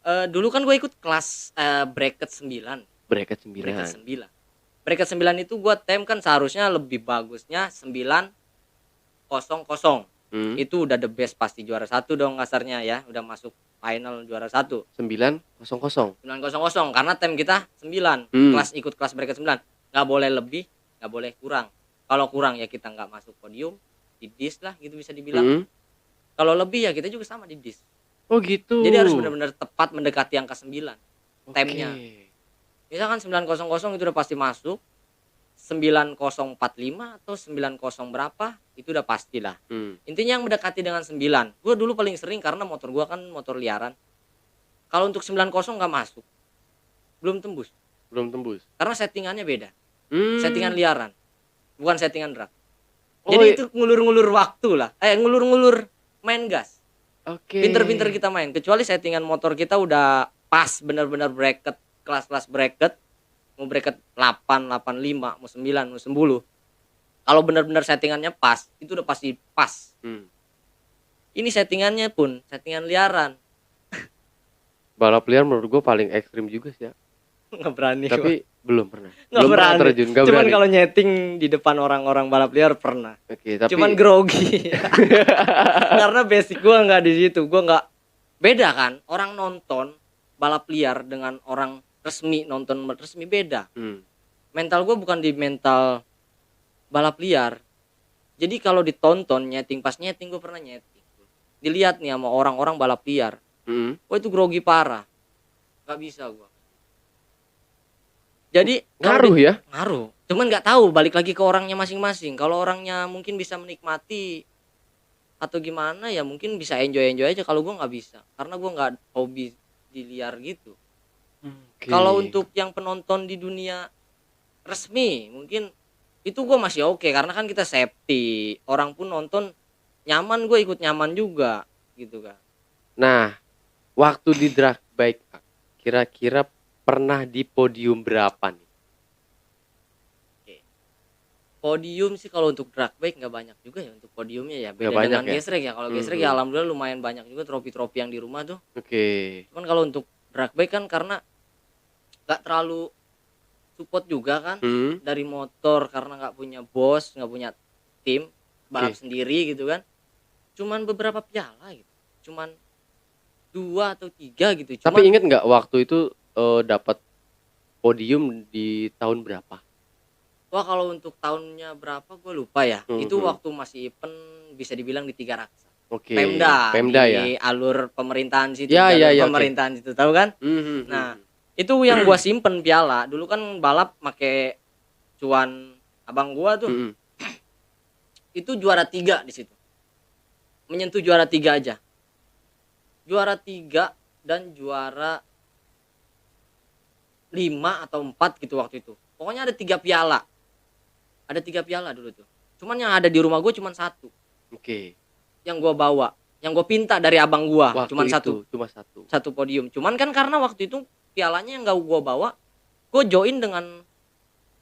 Dulu kan gue ikut kelas bracket 9. Bracket 9. Bracket 9 itu gue time kan seharusnya lebih bagusnya 900. Itu udah the best, pasti juara 1 dong kasarnya ya. Udah masuk final juara 1. 900. 900 karena time kita 9. Ikut kelas bracket 9. Gak boleh lebih, gak boleh kurang. Kalau kurang ya kita nggak masuk podium, di dis lah gitu bisa dibilang. Kalau lebih ya kita juga sama di dis. Oh gitu. Jadi harus benar-benar tepat mendekati angka 9 time-nya. Misalkan 900 itu udah pasti masuk. 9045 atau 90 berapa itu udah pastilah. Intinya yang mendekati dengan 9. Gue dulu paling sering karena motor gue kan motor liaran. Kalau untuk 90 nggak masuk, belum tembus. Karena settingannya beda. Settingan liaran, bukan settingan drag. Jadi itu ngulur-ngulur waktu lah. Ngulur-ngulur main gas. Pinter-pinter kita main. Kecuali settingan motor kita udah pas, benar-benar bracket, kelas-kelas bracket. Mau bracket 8, 85, mau 9, mau 10. Kalau benar-benar settingannya pas, itu udah pasti pas. Ini settingannya pun settingan liaran. Balap liar menurut gue paling ekstrim juga sih ya. Nggak berani. Tapi belum pernah. Belum pernah terjun. Cuman kalau nyeting di depan orang-orang balap liar pernah. Tapi cuman grogi. Karena basic gua nggak di situ. Gua nggak, beda kan. Orang nonton balap liar dengan orang resmi, nonton resmi beda. Mental gua bukan di mental balap liar. Jadi kalau ditonton nyeting, pas nyeting gua pernah nyeting. Dilihat nih sama orang-orang balap liar. Wah itu grogi parah. Nggak bisa gua. Jadi ngaruh ya? Ngaruh. Cuman nggak tahu, balik lagi ke orangnya masing-masing. Kalau orangnya mungkin bisa menikmati atau gimana ya mungkin bisa enjoy aja. Kalau gua nggak bisa, karena gua nggak hobi di liar gitu. Kalau untuk yang penonton di dunia resmi mungkin itu gua masih oke, karena kan kita safety. Orang pun nonton nyaman, gua ikut nyaman juga gitu kan. Nah, waktu di drag bike kira-kira pernah di podium berapa nih? Podium sih kalau untuk drag bike nggak banyak juga ya untuk podiumnya ya, Nggak beda banyak dengan ya? gesrek ya. Kalau gesrek ya Mhm. alhamdulillah lumayan banyak juga trofi-trofi yang di rumah tuh. Oke. Cuman kalau untuk drag bike kan karena nggak terlalu support juga kan Mhm. dari motor karena nggak punya bos, nggak punya tim, balap Oke. sendiri gitu kan. Cuman beberapa piala gitu. Cuman 2 atau 3 gitu. Tapi Cuman inget nggak waktu itu, dapat podium di tahun berapa? wah kalau untuk tahunnya berapa gue lupa ya. Itu Mhm. waktu masih event bisa dibilang di Tiga Raksa. Oke, Pemda Pemda ya? di alur pemerintahan situ, Ya ya jalur ya, oke. pemerintahan situ, tahu kan? Mhm Nah, mhm. itu yang gua simpen piala. Dulu kan balap make cuan abang gua tuh. Mhm. Itu juara 3 di situ. Menyentuh juara 3 aja. Juara 3 dan juara 5 atau 4 gitu waktu itu. Pokoknya ada 3 piala. Ada 3 piala dulu tuh. Cuman yang ada di rumah gua cuman satu Oke. yang gua bawa, yang gua pinta dari abang gua, Waktu cuman itu satu. cuma satu. Satu podium. Cuman kan karena waktu itu pialanya yang gak gua bawa, gua join dengan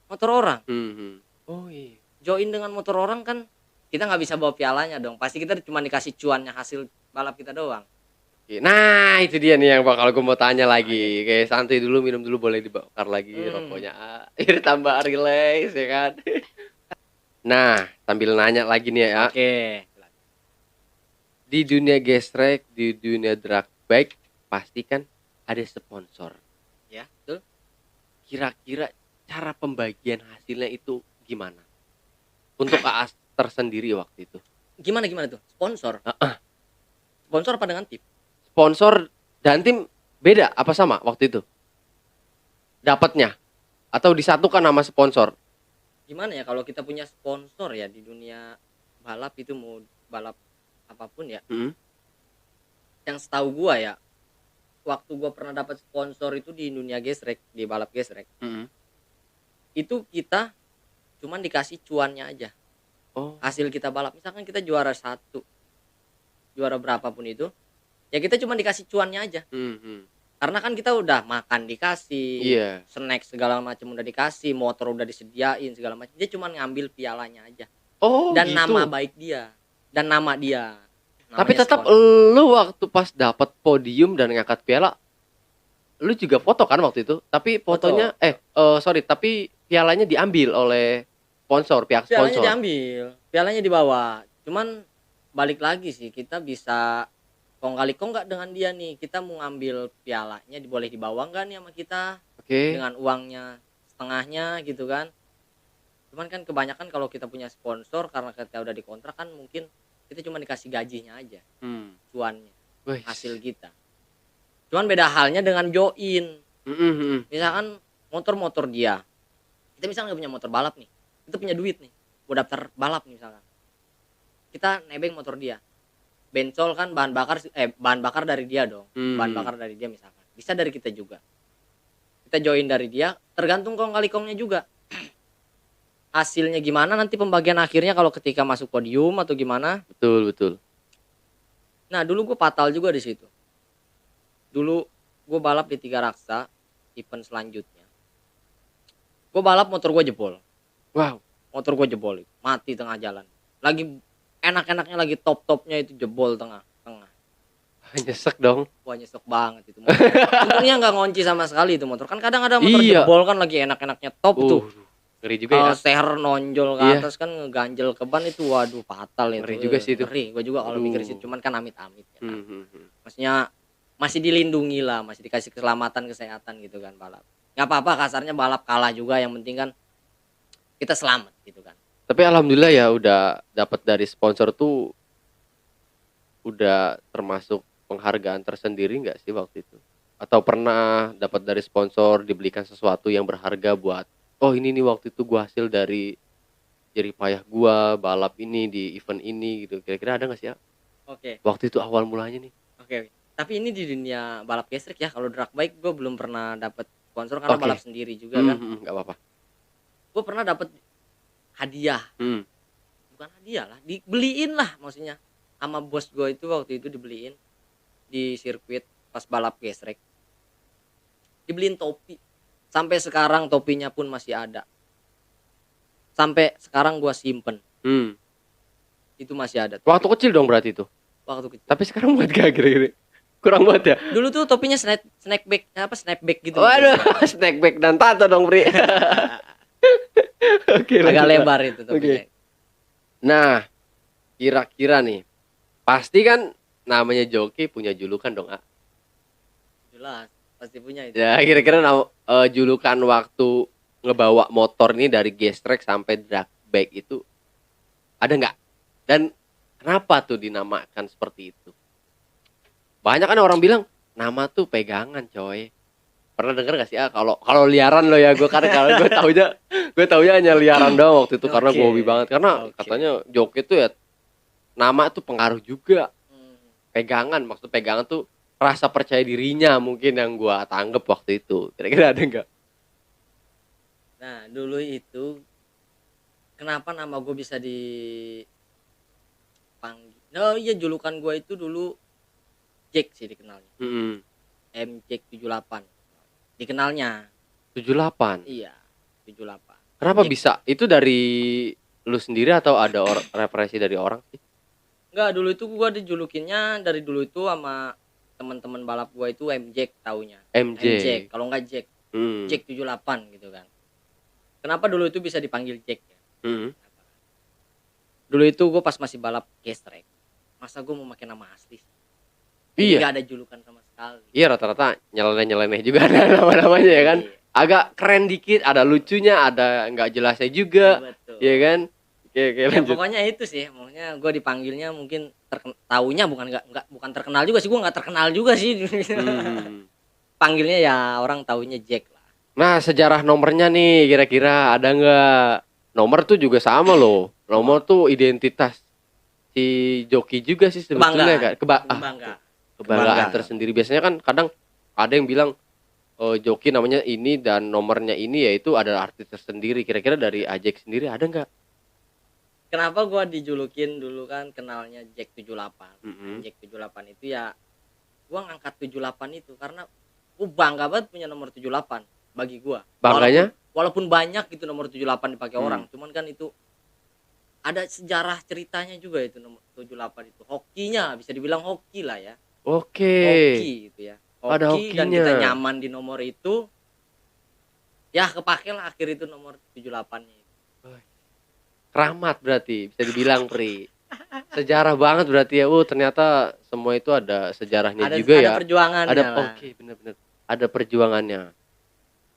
motor orang. Mhm. Oh iya. Join dengan motor orang kan kita nggak bisa bawa pialanya dong. Pasti kita cuma dikasih cuannya hasil balap kita doang. Oke. Nah, itu dia nih yang bakal gue mau tanya Ah, iya. lagi. Kayak santai dulu, minum dulu, boleh dibakar lagi Hmm, rokoknya. Biar tambah rileks ya kan. Nah, sambil nanya lagi nih ya. oke. Di dunia gesrek, di dunia drag bike, pasti kan ada sponsor. Ya, betul. Kira-kira cara pembagian hasilnya itu gimana? Untuk AAS tersendiri waktu itu. Gimana gimana tuh? Sponsor. Heeh. Sponsor apa dengan tip? Sponsor dan tim beda apa sama waktu itu? Dapatnya atau disatukan nama sponsor? Gimana ya kalau kita punya sponsor ya di dunia balap itu mau balap apapun ya. Mhm. Yang setahu gua ya, waktu gua pernah dapat sponsor itu di dunia gesrek, di balap gesrek. Mhm. Itu kita cuman dikasih cuannya aja. Oh. Hasil kita balap. Misalkan kita juara satu, juara berapapun itu, ya kita cuma dikasih cuannya aja. Mhm. Karena kan kita udah makan dikasih, Iya. snack segala macam udah dikasih, motor udah disediain segala macam. Dia cuma ngambil pialanya aja Oh dan nama gitu. baik dia dan nama dia. Tapi Namanya tetap sponsor. lu waktu pas dapat podium dan ngangkat piala, lu juga foto kan waktu itu? Tapi fotonya Foto. sorry, tapi pialanya diambil oleh sponsor, pihak Pialanya sponsor? diambil, pialanya dibawa. Cuman balik lagi sih kita bisa kong kali kong nggak dengan dia nih. Kita mau ngambil pialanya boleh dibawa nggak nih sama kita Oke. dengan uangnya setengahnya gitu kan. Cuman kan kebanyakan kalau kita punya sponsor karena kita udah dikontrak kan mungkin kita cuma dikasih gajinya aja, Hmm. cuannya, hasil Weis. kita. Cuman beda halnya dengan join. Mhm mhm. Misalkan motor-motor dia. Kita misalnya nggak punya motor balap nih. Kita punya duit nih. Mau daftar balap nih misalkan. Kita nebeng motor dia. Bencol kan bahan bakar dari dia dong. Bahan Hmm. bakar dari dia misalkan. Bisa dari kita juga. Kita join dari dia, tergantung kong kali kongnya juga. Hasilnya gimana nanti pembagian akhirnya kalau ketika masuk podium atau gimana. Betul betul. Nah, dulu gue fatal juga di situ. Dulu gue balap di Tiga Raksa, event selanjutnya. Gue balap motor gue jebol. Wow. Motor gue jebol itu, mati tengah jalan. Lagi enak-enaknya lagi top-topnya itu jebol tengah-tengah. Nyesek dong. Wah, nyesek banget itu motor. Untungnya nggak ngunci sama sekali itu motor. Kan kadang ada motor Iya. jebol kan lagi enak-enaknya top tuh. Ngeri juga ya. Seher nonjol ke Iya. atas kan ngeganjel ke ban itu waduh fatal itu. Ngeri juga sih itu. Ngeri. Gue juga kalau mikir sih cuman kan amit-amit ya. Mhm. Maksudnya masih dilindungi lah, masih dikasih keselamatan kesehatan gitu kan balap. Nggak apa-apa kasarnya balap kalah juga yang penting kan kita selamat gitu kan. Tapi alhamdulillah ya udah dapat dari sponsor tuh udah termasuk penghargaan tersendiri nggak sih waktu itu? Atau pernah dapat dari sponsor dibelikan sesuatu yang berharga buat, oh ini nih waktu itu gua hasil dari jerih payah gua balap ini di event ini gitu. Kira-kira ada nggak sih ya? Oke. Waktu itu awal mulanya nih. Oke. Tapi ini di dunia balap gesrek ya, kalau drag bike gue belum pernah dapat sponsor karena Oke. balap sendiri juga kan. Nggak apa-apa. Gue pernah dapat hadiah, Hmm. bukan hadiah lah, dibeliin lah maksudnya. Sama bos gue itu waktu itu dibeliin di sirkuit pas balap gesrek. Dibeliin topi. Sampai sekarang topinya pun masih ada. sampai sekarang gua simpen. Hmm. Itu masih ada. Waktu kecil dong berarti itu. Waktu kecil. Tapi sekarang buat gak kira-kira. Kurang buat ya. Dulu tuh topinya snapback gitu. Waduh, snackback dan tato dong, Pri. Oke, Agak lanjut, lebar itu topinya. Nah, kira-kira nih, pasti kan namanya joki punya julukan dong, A. Jelas, pasti punya itu. Ya, kira-kira julukan waktu ngebawa motor nih dari gestrek sampai drag bike itu ada nggak? Dan kenapa tuh dinamakan seperti itu? Banyak kan orang bilang nama tuh pegangan, coy. Pernah denger gak sih, kalau liaran lo ya, kalau gue taunya hanya liaran doang waktu itu karena gue hobi banget, karena katanya joki itu ya nama tuh pengaruh juga. Pegangan, maksud pegangan tuh rasa percaya dirinya mungkin yang gue tanggep waktu itu. Kira-kira ada nggak? Nah, dulu itu kenapa nama gue bisa dipanggil? Oh iya, julukan gue itu dulu Jack sih dikenalnya. MJ 78 dikenalnya. 78. Iya, 78. Kenapa bisa? Itu dari lu sendiri atau ada referensi dari orang sih? Enggak, dulu itu gua dijulukinnya dari dulu itu sama teman-teman balap gua itu MJ taunya. MJ. Kalau enggak Jack. Jack 78 gitu kan. Kenapa dulu itu bisa dipanggil Jack ya? Dulu itu gua pas masih balap gestrek. Masa gua mau pakai nama asli? Iya. Enggak ada julukan sama sekali. Iya, rata-rata nyeleneh juga ada nama-namanya ya kan. Iya. Agak keren dikit, ada lucunya, ada nggak jelasnya juga. Betul. Iya kan? Oke, ya, lanjut. pokoknya itu sih, maksudnya gue dipanggilnya mungkin taunya bukan terkenal juga sih, gue nggak terkenal juga sih. Panggilnya ya orang taunya Jack lah. Nah, sejarah nomornya nih kira-kira ada nggak? Nomor tuh juga sama loh. Nomor tuh identitas si joki juga sih sebetulnya kan. Kebanggaan tersendiri. Biasanya kan kadang ada yang bilang joki namanya ini dan nomornya ini, yaitu ada arti tersendiri. Kira-kira dari Ajek sendiri ada nggak? Kenapa gua dijulukin dulu kan kenalnya Jack 78. Jack 78 itu ya gua ngangkat 78 itu karena gua bangga banget punya nomor 78 bagi gua. Bangganya? Walaupun banyak gitu nomor 78 dipakai orang, cuman kan itu ada sejarah ceritanya juga itu nomor 78 itu. Hokinya bisa dibilang hoki lah ya. Oke. Hoki gitu ya. Ada hoki dan kita nyaman di nomor itu. Ya kepake lah akhir itu nomor 78-nya. Keramat berarti bisa dibilang, Pri. Sejarah banget berarti ya. Ternyata semua itu ada sejarahnya juga ya. Ada perjuangannya. Oke, benar-benar. Ada perjuangannya.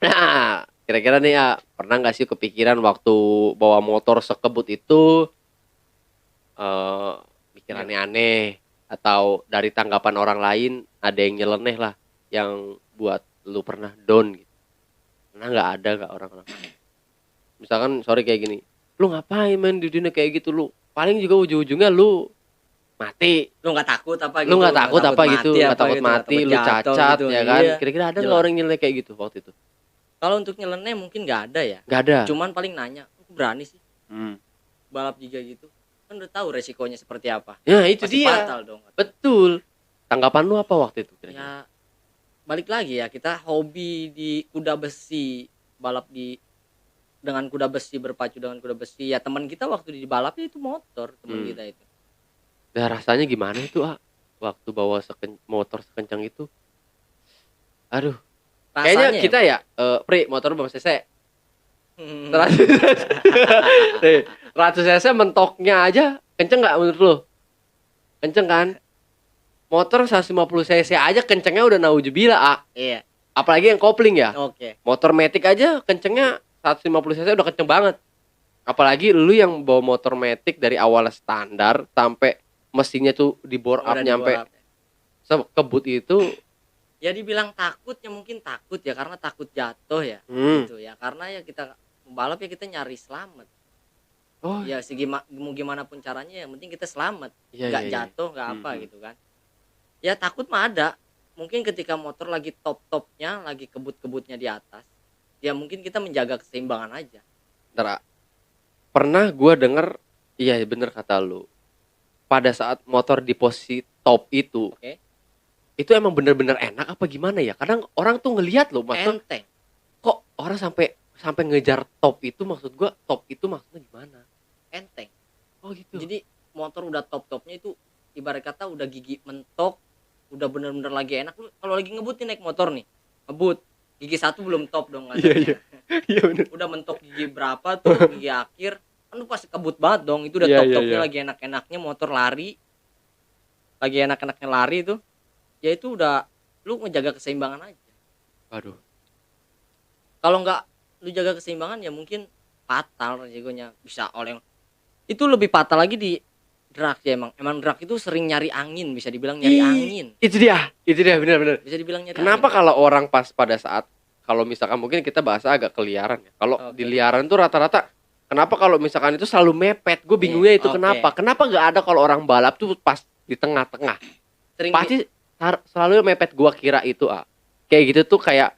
Nah, kira-kira nih ya, pernah nggak sih kepikiran waktu bawa motor sekebut itu mikir aneh-aneh, atau dari tanggapan orang lain ada yang nyeleneh lah yang buat lu pernah down gitu? Pernah nggak orang-orang? Misalkan sorry kayak gini, lu ngapain main di dunia kayak gitu, lu paling juga ujung-ujungnya lu mati. Lu nggak takut apa gitu? Lu nggak takut apa gitu? Nggak takut mati, lu cacat gitu, ya kan? Iya. Kira-kira ada nggak orang nyeleneh kayak gitu waktu itu? Kalau untuk nyeleneh mungkin nggak ada ya. Nggak ada. Cuman paling nanya, aku berani sih balap juga gitu. Kan udah tahu resikonya seperti apa. Ya itu pasti dia. Fatal dong. Betul. Tanggapan lu apa waktu itu kira-kira? Ya balik lagi ya, kita hobi di kuda besi, balap dengan kuda besi, berpacu dengan kuda besi. Ya teman kita waktu di balapnya itu motor, teman kita itu. Nah, rasanya gimana itu, waktu bawa motor sekencang itu? Aduh. Rasanya kayaknya kita ya, Pri, motor berapa cc? 100 cc mentoknya aja kenceng nggak menurut lo? Kenceng kan? Motor 150 cc aja kencengnya udah naujubillah, Iya. Apalagi yang kopling ya. Oke. Motor Matic aja kencengnya 150 cc udah kenceng banget. Apalagi lu yang bawa motor Matic dari awal standar sampai mesinnya tuh di bore up nyampe sekebut itu. Ya dibilang takut ya, mungkin takut ya karena takut jatuh ya. Gitu ya. Karena ya kita balap ya kita nyari selamat. Ya mau gimana pun caranya yang penting kita selamat. Nggak jatuh, nggak apa gitu kan. Ya takut mah ada. Mungkin ketika motor lagi top-topnya, lagi kebut-kebutnya di atas, ya mungkin kita menjaga keseimbangan aja. Pernah gue denger, iya bener kata lu, pada saat motor di posisi top itu, itu emang bener-bener enak apa gimana ya? Kadang orang tuh ngelihat loh, maksudnya kok orang sampai sampai ngejar top itu, maksud gua top itu maksudnya gimana? Enteng. Oh gitu. Jadi motor udah top-topnya itu ibarat kata udah gigi mentok, udah bener-bener lagi enak. Lu kalau lagi ngebut nih naik motor nih, ngebut gigi satu belum top dong Iya. kasarnya. Iya bener. Udah mentok gigi berapa tuh, gigi akhir kan lu pasti kebut banget dong. Itu udah Iya, top-topnya iya. lagi enak-enaknya motor lari, lagi enak-enaknya lari tuh, ya itu udah lu ngejaga keseimbangan aja. Waduh. Kalau nggak lu jaga keseimbangan ya mungkin fatal resikonya, bisa oleng. Itu lebih fatal lagi di drag ya, emang drag itu sering nyari angin, bisa dibilang nyari angin, Itu dia benar-benar. bisa dibilang nyari Kenapa angin. kalau orang pas pada saat, kalau misalkan mungkin kita bahasa agak keliaran ya. Kalau Oke. di liaran tuh rata-rata kenapa kalau misalkan itu selalu mepet? Gue bingungnya itu Oke. kenapa? Kenapa nggak ada kalau orang balap tuh pas di tengah-tengah? Sering Pasti selalu mepet, gua kira itu kayak gitu tuh, kayak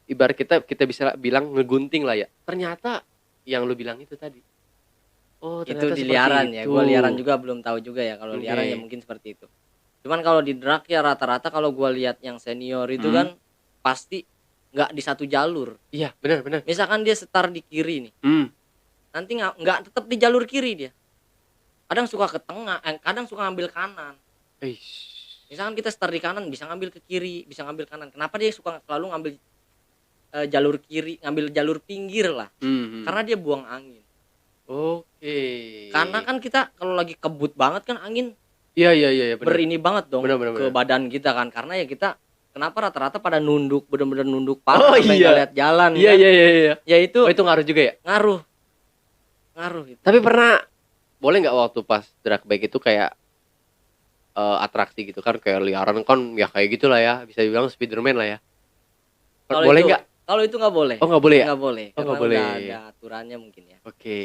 ibarat kita bisa bilang ngegunting lah ya. Ternyata yang lu bilang itu tadi. Oh, itu ternyata di seperti liaran ya, itu. gua liaran juga belum tahu juga ya. Kalau liaran Oke. ya mungkin seperti itu. Cuman kalau di drag ya rata-rata kalau gua lihat yang senior itu kan pasti nggak di satu jalur. Iya, benar. Misalkan dia setar di kiri nih, Hmm. nanti nggak tetap di jalur kiri dia. Kadang suka ke tengah, kadang suka ngambil kanan. Eish. Misalkan kita setar di kanan bisa ngambil ke kiri, bisa ngambil kanan. Kenapa dia suka selalu ngambil jalur kiri, ngambil jalur pinggir lah? Karena dia buang angin. Oke. Karena kan kita kalau lagi kebut banget kan angin Iya, benar. berini banget dong Bener. ke badan kita kan. Karena ya kita kenapa rata-rata pada nunduk, bener-bener nunduk parah Oh, sampai iya. nggak lihat jalan Iya, kan. iya. Ya itu Oh, itu ngaruh juga ya? ngaruh gitu. Tapi pernah, boleh nggak waktu pas drag bike itu kayak atraksi gitu kan, kayak liaran kan ya kayak gitulah ya, bisa dibilang Spiderman lah ya. Kalau Boleh itu- nggak? Kalau itu nggak boleh. Oh, nggak boleh ya? Nggak boleh. Oh, Karena nggak boleh. udah ada aturannya mungkin ya. Oke.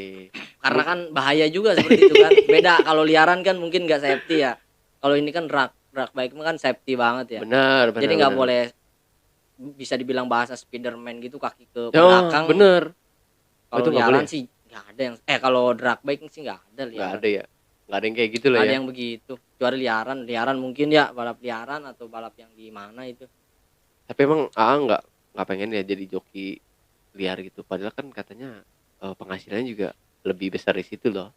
Karena kan bahaya juga seperti itu kan. Beda kalau liaran kan mungkin nggak safety ya. Kalau ini kan drag bike kan safety banget ya. Benar. Jadi nggak boleh, bisa dibilang bahasa Spiderman gitu, kaki ke Oh, belakang. bener. Kalau itu nggak liaran boleh? sih nggak ada yang kalau drag bike sih nggak ada Nggak liaran. ada ya? Nggak ada yang kayak gitu lah Nggak ya? ada yang begitu. Kecuali liaran mungkin ya, balap liaran atau balap yang di mana itu. Tapi emang nggak pengen ya jadi joki liar gitu. Padahal kan katanya penghasilannya juga lebih besar di situ loh.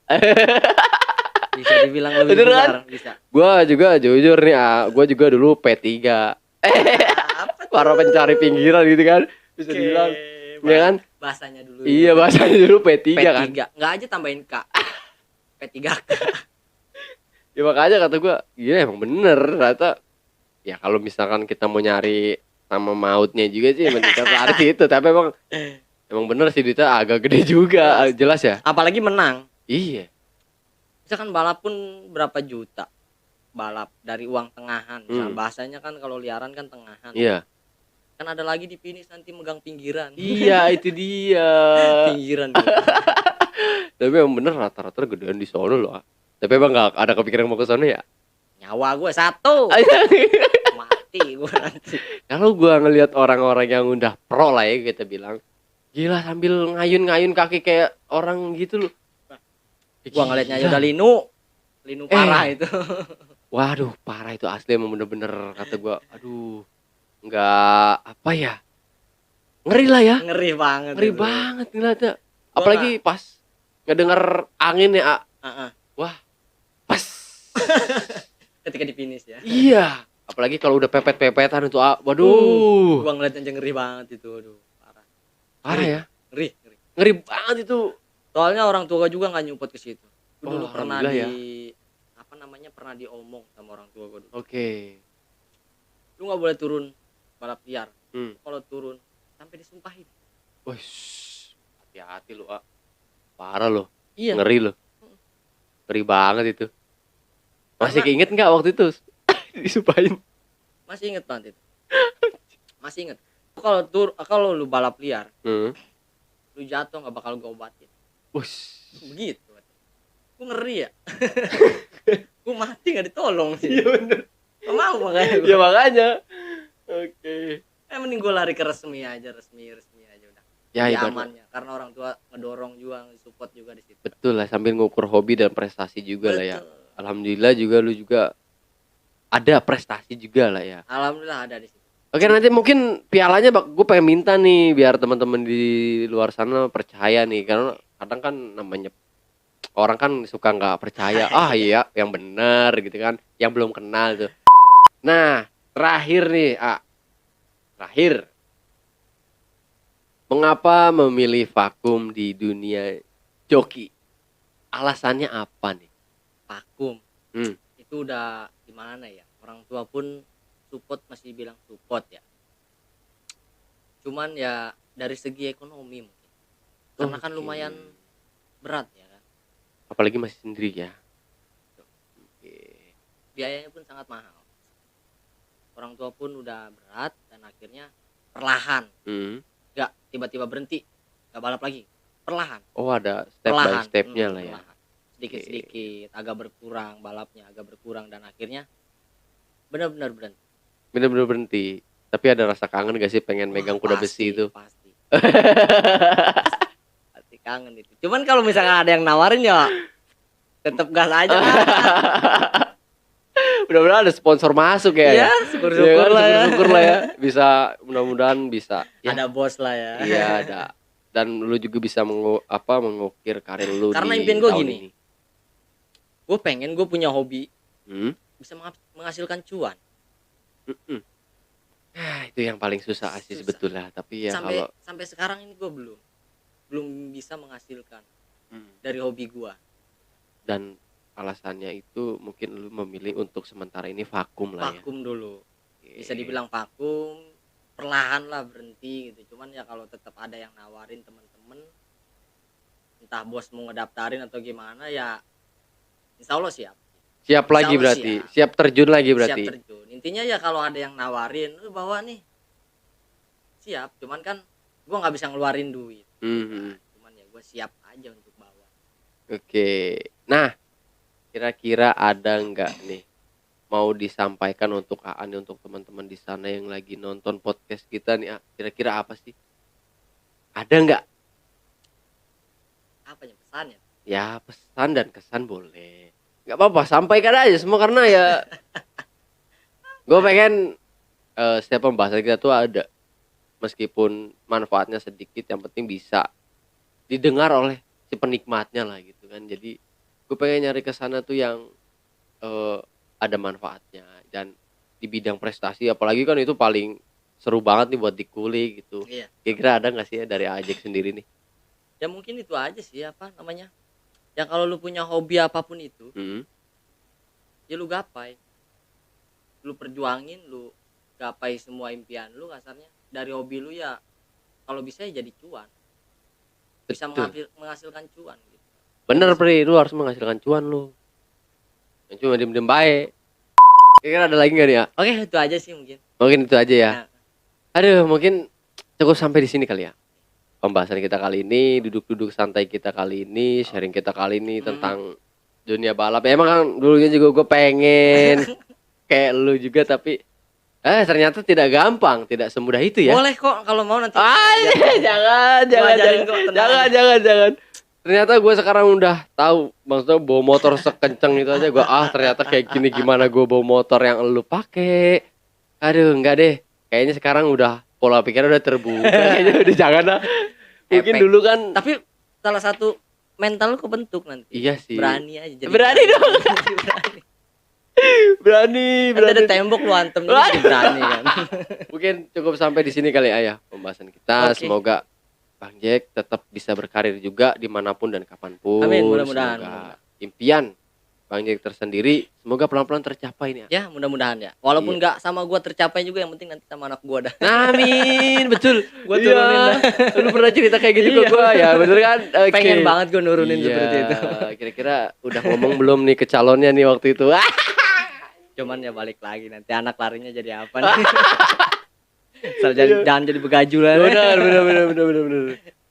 Bisa dibilang lebih Bener besar, kan? bisa. Gua juga jujur nih, gua juga dulu P3. Apa Para pencari pinggiran gitu kan. Bisa dibilang. Ya kan? Bahasanya dulu. Iya, bahasanya dulu P3 kan. P3. Nggak aja tambahin K. P3K. Ya makanya kata gua, iya emang bener ternyata. Ya kalau misalkan kita mau nyari sama mautnya juga sih meningkat lari itu, tapi emang bener sih duitnya agak gede juga, jelas ya. Apalagi menang. Iya. Misalkan balap pun berapa juta. Balap dari uang tengahan. Misal bahasanya kan kalau liaran kan tengahan. Iya. Kan ada lagi di finish nanti megang pinggiran. Iya, itu dia. Pinggiran gitu. Tapi emang bener rata-rata gedean di sono loh. Tapi emang gak ada kepikiran mau ke sono ya? Nyawa gue satu. Mati gue nanti. Kalau gua ngelihat orang-orang yang udah pro lah ya kita bilang, gila sambil ngayun-ngayun kaki kayak orang gitu loh. Gua ngeliatnya aja udah linu parah itu. Waduh, parah itu asli, emang bener-bener kata gua, aduh, nggak apa ya, ngeri lah ya, Ngeri banget. ngeri itu. banget ngeliatnya. Apalagi pas ngedenger angin ya, wah, pas. Ketika di finish ya. Iya, apalagi kalau udah pepet-pepetan itu, waduh, Gua ngeliat aja ngeri banget itu, aduh, parah. parah ya, Ngeri. banget itu. Soalnya orang tua gua juga nggak nyumput ke situ. Gua dulu Oh, pernah alhamdulillah pernah diomong sama orang tua gua dulu. Oke. Lu nggak boleh turun balap liar. Hmm. Kalau turun sampai disumpahin. Wih, hati-hati lu, parah lo, Iya. ngeri lo, ngeri banget itu. Masih Karena- keinget nggak waktu itu disumpahin? Masih inget banget itu. Masih inget. Kalau lu balap liar, lu jatuh nggak bakal gua obatin. Wush. Begitu. Gua ngeri ya. Gua mati nggak ditolong sih. Iya bener. Gak mau makanya gua. Ya makanya. Oke. Mending gua lari ke resmi aja udah. Ya Di ibarat. amannya karena orang tua ngedorong juga, support juga di situ. Betul lah, sambil ngukur hobi dan prestasi juga lah ya. Betul. Alhamdulillah juga lu juga ada prestasi juga lah ya. Alhamdulillah ada di situ. Oke, nanti mungkin pialanya gue pengen minta nih biar teman-teman di luar sana percaya nih, karena kadang kan namanya orang kan suka nggak percaya. Iya yang benar gitu kan, yang belum kenal tuh. Nah, terakhir nih, terakhir, mengapa memilih vakum di dunia joki? Alasannya apa nih? Vakum. Hmm. Itu udah gimana ya? Orang tua pun support, masih bilang support ya. Cuman ya dari segi ekonomi mungkin. Karena kan lumayan berat ya kan. Apalagi masih sendiri ya. Biayanya pun sangat mahal. Orang tua pun udah berat dan akhirnya perlahan. Gak tiba-tiba berhenti, gak balap lagi. Perlahan. Oh, ada step by stepnya lah ya. Sedikit-sedikit, agak berkurang balapnya, agak berkurang dan akhirnya benar-benar berhenti. Bener-bener berhenti. Tapi ada rasa kangen gak sih pengen megang kuda besi itu? Pasti. Pasti kangen itu. Cuman kalau misalnya ada yang nawarin ya tetap gas aja. Mudah-mudahan ada sponsor masuk ya. Iya, syukur-syukur lah ya. Syukur-syukur lah ya. Bisa, mudah-mudahan bisa. Ya. Ada bos lah ya. Iya, ada. Dan lu juga bisa mengukir karir lu. Karena di impian gue tahun gini. Ini. Gue pengen gue punya hobi. Bisa menghasilkan cuan. Itu yang paling susah sih sebetulnya, tapi ya sampai sekarang ini gue belum bisa menghasilkan dari hobi gue. Dan alasannya itu mungkin lu memilih untuk sementara ini vakum lah. Vakum dulu. Bisa dibilang vakum, perlahan lah berhenti gitu. Cuman ya kalau tetap ada yang nawarin temen-temen, entah bos mau ngedaftarin atau gimana ya, insya Allah siap. Siap lagi berarti, siap terjun lagi berarti. Siap terjun. Intinya ya kalau ada yang nawarin, lu bawa nih. Siap, cuman kan gua nggak bisa ngeluarin duit. Cuman ya gua siap aja untuk bawa. Oke. Nah, kira-kira ada nggak nih mau disampaikan untuk Aan, untuk teman-teman di sana yang lagi nonton podcast kita nih? Kira-kira apa sih? Ada nggak? Apa ya pesannya? Ya, pesan dan kesan boleh. Nggak apa-apa, sampaikan aja semua, karena ya gue pengen setiap pembahasan kita tuh ada, meskipun manfaatnya sedikit, yang penting bisa didengar oleh si penikmatnya lah gitu kan. Jadi gue pengen nyari kesana tuh yang ada manfaatnya, dan di bidang prestasi apalagi kan itu paling seru banget nih buat dikulik gitu. Iya. Kira-kira ada nggak sih ya dari Ajek sendiri nih? Ya mungkin itu aja sih, apa namanya, ya kalau lu punya hobi apapun itu, ya lu gapai, lu perjuangin, lu gapai semua impian lu kasarnya dari hobi lu ya. Kalau bisa ya jadi cuan, bisa menghasilkan cuan gitu. Bener Pri, lu harus menghasilkan cuan lu, yang cuma diem-diem baik. Kira-kira ada lagi nggak nih ya? Oke, itu aja sih mungkin. Mungkin itu aja ya. Nah. Aduh, mungkin cukup sampai di sini kali ya pembahasan kita kali ini, duduk-duduk santai kita kali ini, sharing kita kali ini tentang dunia balap. Emang kan dulunya juga gue pengen kayak lu juga, tapi ternyata tidak gampang, tidak semudah itu ya. Boleh kok kalau mau nanti. Jangan. Ternyata gue sekarang udah tahu, maksudnya bawa motor sekenceng itu aja gue, ternyata kayak gini gimana gue bawa motor yang lu pakai. Aduh, enggak deh. Kayaknya sekarang udah pola pikirnya udah terbuka. Kayaknya udah jangan lah. Mungkin dulu kan, tapi salah satu mental lu kebentuk nanti. Iya sih. Berani aja jadi. Berani dong. Berani. Ada tembok lu antem jadi berani kan. Mungkin cukup sampai di sini kali ya pembahasan kita. Okay. Semoga Bang Jack tetap bisa berkarir juga dimanapun dan kapanpun. Amin, mudah-mudahan. Semoga impian Bang Jack tersendiri semoga pelan-pelan tercapai nih. Ya, mudah-mudahan ya. Walaupun nggak sama gua tercapai juga, yang penting nanti sama anak gua dah. Amin, betul. Gua turunin dah. Lu pernah cerita kayak gitu ke gua ya, bener kan? Okay. Pengen banget gua nurunin seperti itu. Kira-kira udah ngomong belum nih ke calonnya nih waktu itu? Cuman ya balik lagi, nanti anak larinya jadi apa nih? Jangan jadi begaju lah.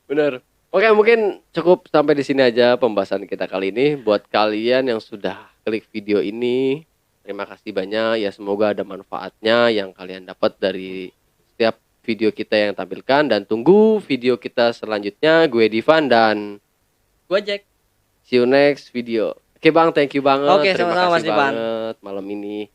Benar. Oke, mungkin cukup sampai di sini aja pembahasan kita kali ini. Buat kalian yang sudah klik video ini, terima kasih banyak ya. Semoga ada manfaatnya yang kalian dapat dari setiap video kita yang tampilkan, dan tunggu video kita selanjutnya. Gue Divan dan gue Jack. See you next video. Oke Bang, thank you banget. Oke, terima sama-sama kasih Mas Divan. banget malam ini.